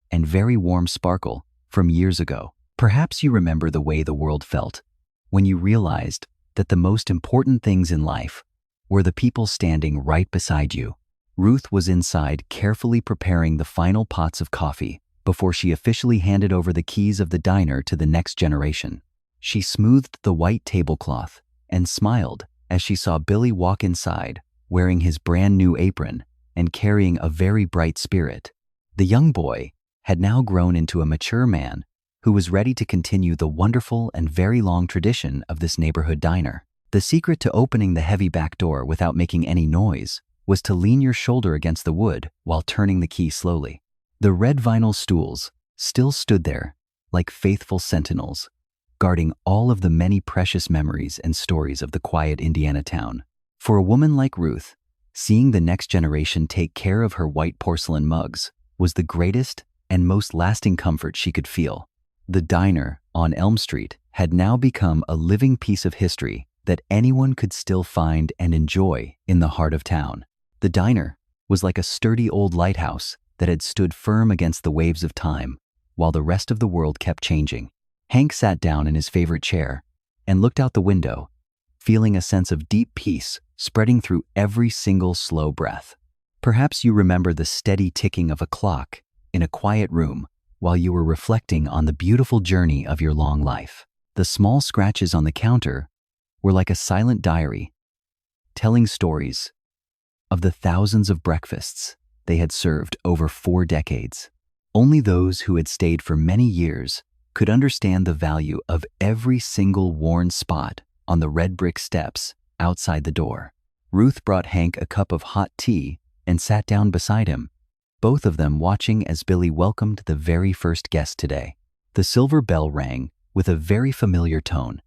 and very warm sparkle from years ago. Perhaps you remember the way the world felt when you realized that the most important things in life were the people standing right beside you. Ruth was inside carefully preparing the final pots of coffee before she officially handed over the keys of the diner to the next generation. She smoothed the white tablecloth and smiled as she saw Billy walk inside wearing his brand new apron and carrying a very bright spirit. The young boy had now grown into a mature man who was ready to continue the wonderful and very long tradition of this neighborhood diner. The secret to opening the heavy back door without making any noise was to lean your shoulder against the wood while turning the key slowly. The red vinyl stools still stood there like faithful sentinels, guarding all of the many precious memories and stories of the quiet Indiana town. For a woman like Ruth, seeing the next generation take care of her white porcelain mugs was the greatest and most lasting comfort she could feel. The diner on Elm Street had now become a living piece of history that anyone could still find and enjoy in the heart of town. The diner was like a sturdy old lighthouse that had stood firm against the waves of time while the rest of the world kept changing. Hank sat down in his favorite chair and looked out the window, feeling a sense of deep peace spreading through every single slow breath. Perhaps you remember the steady ticking of a clock in a quiet room while you were reflecting on the beautiful journey of your long life. The small scratches on the counter were like a silent diary, telling stories of the thousands of breakfasts they had served over 4 decades. Only those who had stayed for many years could understand the value of every single worn spot on the red brick steps outside the door. Ruth brought Hank a cup of hot tea and sat down beside him, both of them watching as Billy welcomed the very first guest today. The silver bell rang with a very familiar tone,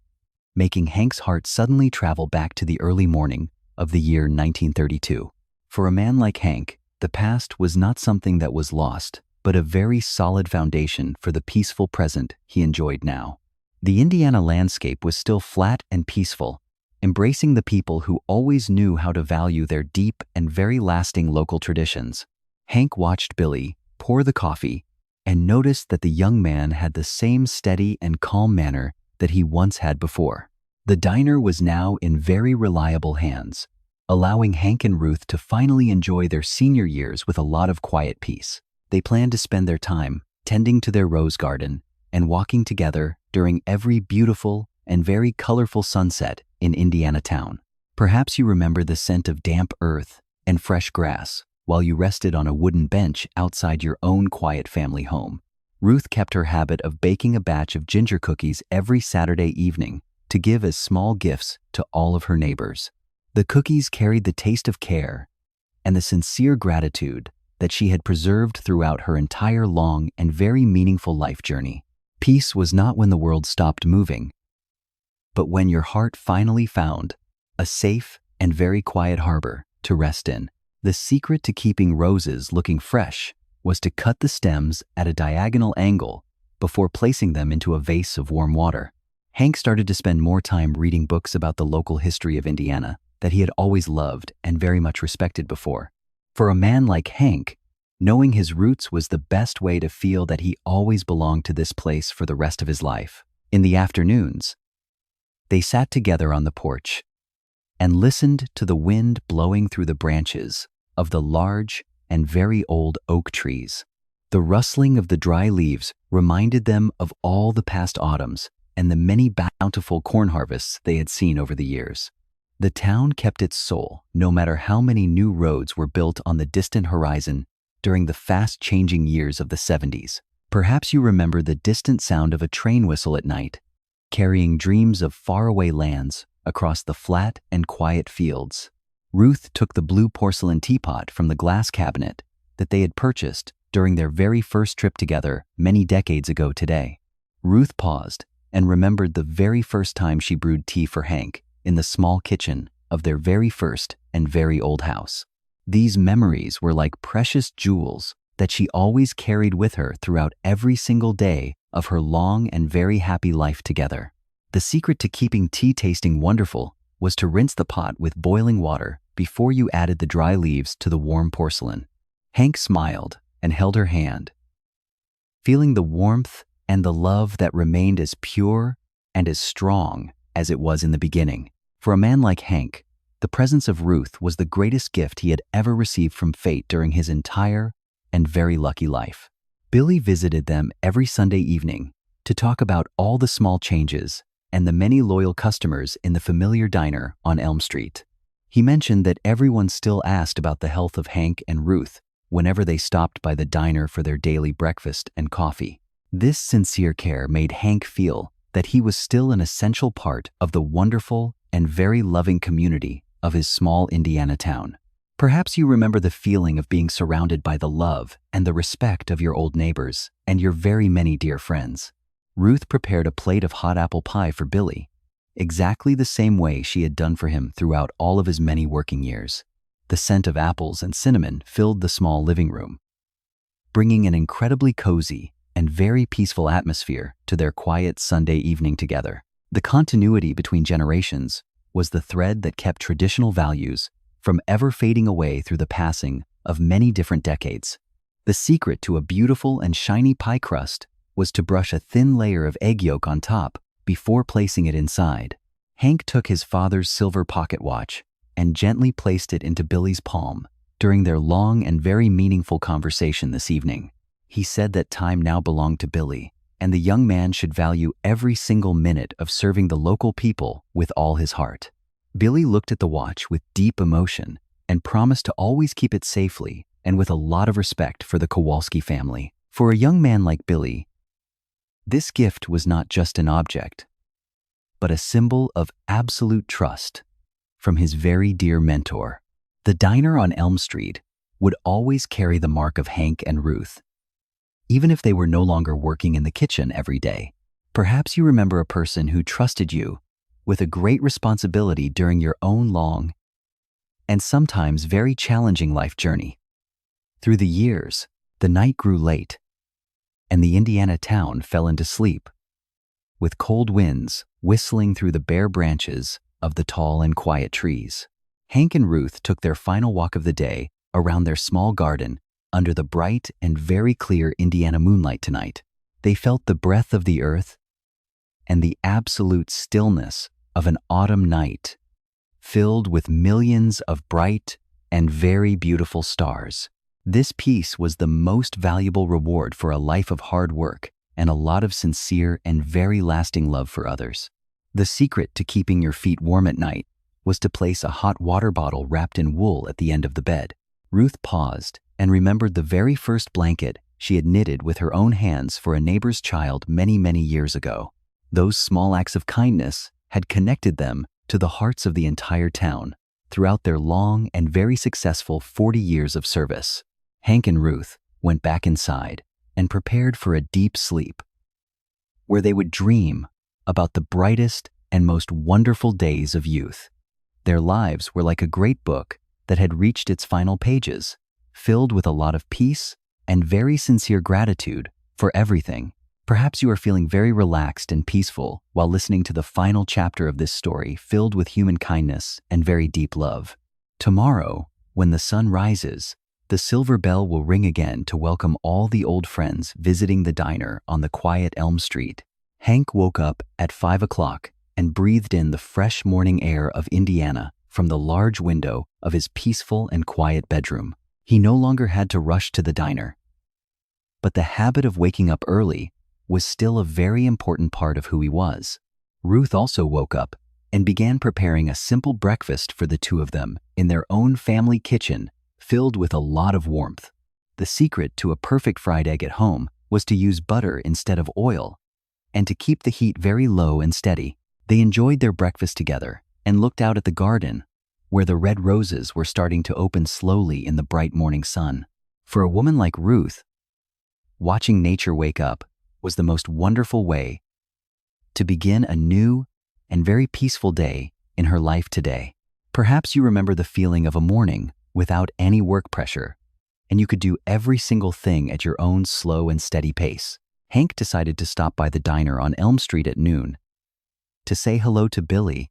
making Hank's heart suddenly travel back to the early morning of the year 1932. For a man like Hank, the past was not something that was lost, but a very solid foundation for the peaceful present he enjoyed now. The Indiana landscape was still flat and peaceful, embracing the people who always knew how to value their deep and very lasting local traditions. Hank watched Billy pour the coffee and noticed that the young man had the same steady and calm manner that he once had before. The diner was now in very reliable hands, allowing Hank and Ruth to finally enjoy their senior years with a lot of quiet peace. They planned to spend their time tending to their rose garden and walking together during every beautiful and very colorful sunset in Indiana town. Perhaps you remember the scent of damp earth and fresh grass while you rested on a wooden bench outside your own quiet family home. Ruth kept her habit of baking a batch of ginger cookies every Saturday evening to give as small gifts to all of her neighbors. The cookies carried the taste of care and the sincere gratitude that she had preserved throughout her entire long and very meaningful life journey. Peace was not when the world stopped moving, but when your heart finally found a safe and very quiet harbor to rest in. The secret to keeping roses looking fresh was to cut the stems at a diagonal angle before placing them into a vase of warm water. Hank started to spend more time reading books about the local history of Indiana that he had always loved and very much respected before. For a man like Hank, knowing his roots was the best way to feel that he always belonged to this place for the rest of his life. In the afternoons, they sat together on the porch and listened to the wind blowing through the branches of the large and very old oak trees. The rustling of the dry leaves reminded them of all the past autumns and the many bountiful corn harvests they had seen over the years. The town kept its soul no matter how many new roads were built on the distant horizon during the fast-changing years of the 70s. Perhaps you remember the distant sound of a train whistle at night, carrying dreams of faraway lands across the flat and quiet fields. Ruth took the blue porcelain teapot from the glass cabinet that they had purchased during their very first trip together many decades ago today. Ruth paused and remembered the very first time she brewed tea for Hank in the small kitchen of their very first and very old house. These memories were like precious jewels that she always carried with her throughout every single day of her long and very happy life together. The secret to keeping tea tasting wonderful was to rinse the pot with boiling water before you added the dry leaves to the warm porcelain. Hank smiled and held her hand, feeling the warmth and the love that remained as pure and as strong as it was in the beginning. For a man like Hank, the presence of Ruth was the greatest gift he had ever received from fate during his entire and very lucky life. Billy visited them every Sunday evening to talk about all the small changes and the many loyal customers in the familiar diner on Elm Street. He mentioned that everyone still asked about the health of Hank and Ruth whenever they stopped by the diner for their daily breakfast and coffee. This sincere care made Hank feel that he was still an essential part of the wonderful and very loving community of his small Indiana town. Perhaps you remember the feeling of being surrounded by the love and the respect of your old neighbors and your very many dear friends. Ruth prepared a plate of hot apple pie for Billy, exactly the same way she had done for him throughout all of his many working years. The scent of apples and cinnamon filled the small living room, bringing an incredibly cozy and very peaceful atmosphere to their quiet Sunday evening together. The continuity between generations was the thread that kept traditional values from ever fading away through the passing of many different decades. The secret to a beautiful and shiny pie crust was to brush a thin layer of egg yolk on top before placing it inside. Hank took his father's silver pocket watch and gently placed it into Billy's palm during their long and very meaningful conversation this evening. He said that time now belonged to Billy, and the young man should value every single minute of serving the local people with all his heart. Billy looked at the watch with deep emotion and promised to always keep it safely and with a lot of respect for the Kowalski family. For a young man like Billy, this gift was not just an object, but a symbol of absolute trust from his very dear mentor. The diner on Elm Street would always carry the mark of Hank and Ruth, even if they were no longer working in the kitchen every day. Perhaps you remember a person who trusted you with a great responsibility during your own long and sometimes very challenging life journey. Through the years, the night grew late, and the Indiana town fell into sleep, with cold winds whistling through the bare branches of the tall and quiet trees. Hank and Ruth took their final walk of the day around their small garden under the bright and very clear Indiana moonlight tonight. They felt the breath of the earth and the absolute stillness of an autumn night, filled with millions of bright and very beautiful stars. This peace was the most valuable reward for a life of hard work and a lot of sincere and very lasting love for others. The secret to keeping your feet warm at night was to place a hot water bottle wrapped in wool at the end of the bed. Ruth paused and remembered the very first blanket she had knitted with her own hands for a neighbor's child many, many years ago. Those small acts of kindness had connected them to the hearts of the entire town throughout their long and very successful 40 years of service. Hank and Ruth went back inside and prepared for a deep sleep, where they would dream about the brightest and most wonderful days of youth. Their lives were like a great book that had reached its final pages, filled with a lot of peace and very sincere gratitude for everything. Perhaps you are feeling very relaxed and peaceful while listening to the final chapter of this story filled with human kindness and very deep love. Tomorrow, when the sun rises, the silver bell will ring again to welcome all the old friends visiting the diner on the quiet Elm Street. Hank woke up at 5 o'clock and breathed in the fresh morning air of Indiana from the large window of his peaceful and quiet bedroom. He no longer had to rush to the diner. But the habit of waking up early was still a very important part of who he was. Ruth also woke up and began preparing a simple breakfast for the two of them in their own family kitchen, filled with a lot of warmth. The secret to a perfect fried egg at home was to use butter instead of oil, and to keep the heat very low and steady. They enjoyed their breakfast together and looked out at the garden, where the red roses were starting to open slowly in the bright morning sun. For a woman like Ruth, watching nature wake up was the most wonderful way to begin a new and very peaceful day in her life today. Perhaps you remember the feeling of a morning without any work pressure, and you could do every single thing at your own slow and steady pace. Hank decided to stop by the diner on Elm Street at noon to say hello to Billy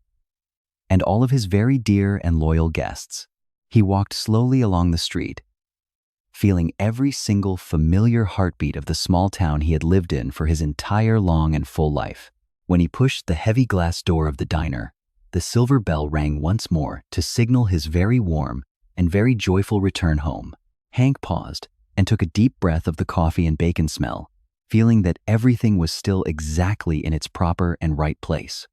and all of his very dear and loyal guests. He walked slowly along the street, feeling every single familiar heartbeat of the small town he had lived in for his entire long and full life. When he pushed the heavy glass door of the diner, the silver bell rang once more to signal his very warm and very joyful return home. Hank paused and took a deep breath of the coffee and bacon smell, feeling that everything was still exactly in its proper and right place.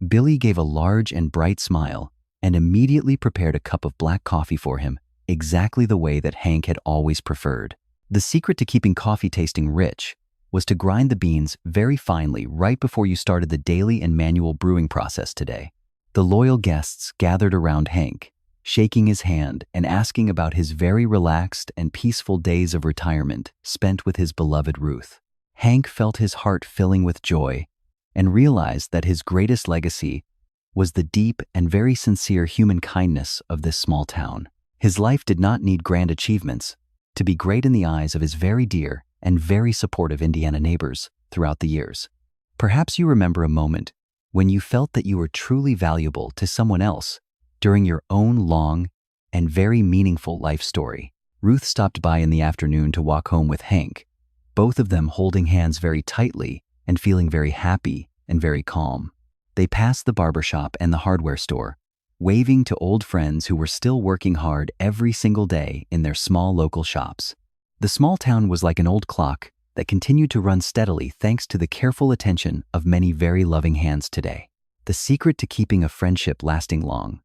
Billy gave a large and bright smile and immediately prepared a cup of black coffee for him, exactly the way that Hank had always preferred. The secret to keeping coffee tasting rich was to grind the beans very finely right before you started the daily and manual brewing process today. The loyal guests gathered around Hank, shaking his hand and asking about his very relaxed and peaceful days of retirement spent with his beloved Ruth. Hank felt his heart filling with joy and realized that his greatest legacy was the deep and very sincere human kindness of this small town. His life did not need grand achievements to be great in the eyes of his very dear and very supportive Indiana neighbors throughout the years. Perhaps you remember a moment when you felt that you were truly valuable to someone else during your own long and very meaningful life story. Ruth stopped by in the afternoon to walk home with Hank, both of them holding hands very tightly and feeling very happy and very calm. They passed the barbershop and the hardware store, waving to old friends who were still working hard every single day in their small local shops. The small town was like an old clock that continued to run steadily thanks to the careful attention of many very loving hands today. The secret to keeping a friendship lasting long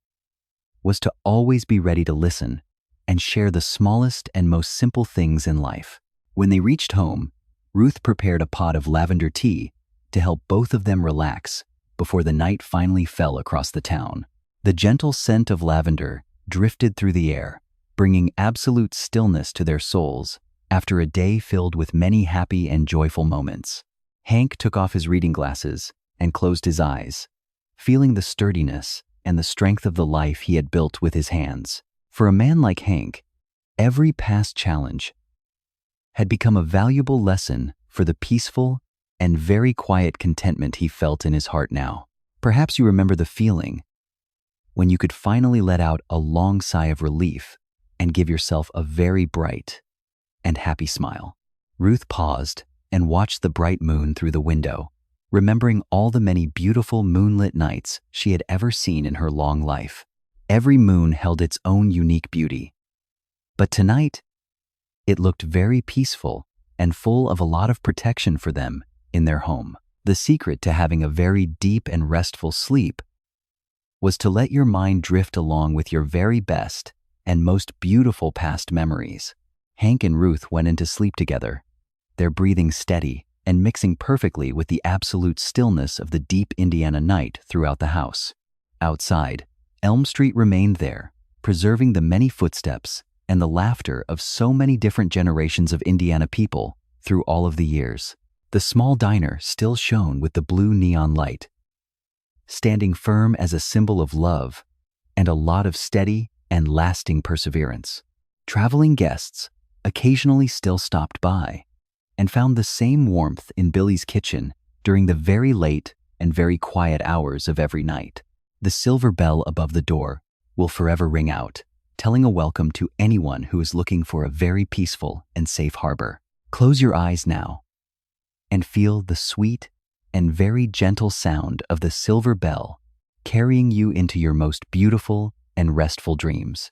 was to always be ready to listen and share the smallest and most simple things in life. When they reached home, Ruth prepared a pot of lavender tea to help both of them relax before the night finally fell across the town. The gentle scent of lavender drifted through the air, bringing absolute stillness to their souls after a day filled with many happy and joyful moments. Hank took off his reading glasses and closed his eyes, feeling the sturdiness and the strength of the life he had built with his hands. For a man like Hank, every past challenge had become a valuable lesson for the peaceful and very quiet contentment he felt in his heart now. Perhaps you remember the feeling when you could finally let out a long sigh of relief and give yourself a very bright and happy smile. Ruth paused and watched the bright moon through the window, remembering all the many beautiful moonlit nights she had ever seen in her long life. Every moon held its own unique beauty. But tonight, it looked very peaceful and full of a lot of protection for them in their home. The secret to having a very deep and restful sleep was to let your mind drift along with your very best and most beautiful past memories. Hank and Ruth went into sleep together, their breathing steady and mixing perfectly with the absolute stillness of the deep Indiana night throughout the house. Outside, Elm Street remained there, preserving the many footsteps and the laughter of so many different generations of Indiana people through all of the years. The small diner still shone with the blue neon light, standing firm as a symbol of love and a lot of steady and lasting perseverance. Traveling guests occasionally still stopped by and found the same warmth in Billy's kitchen during the very late and very quiet hours of every night. The silver bell above the door will forever ring out, telling a welcome to anyone who is looking for a very peaceful and safe harbor. Close your eyes now and feel the sweet and very gentle sound of the silver bell carrying you into your most beautiful and restful dreams.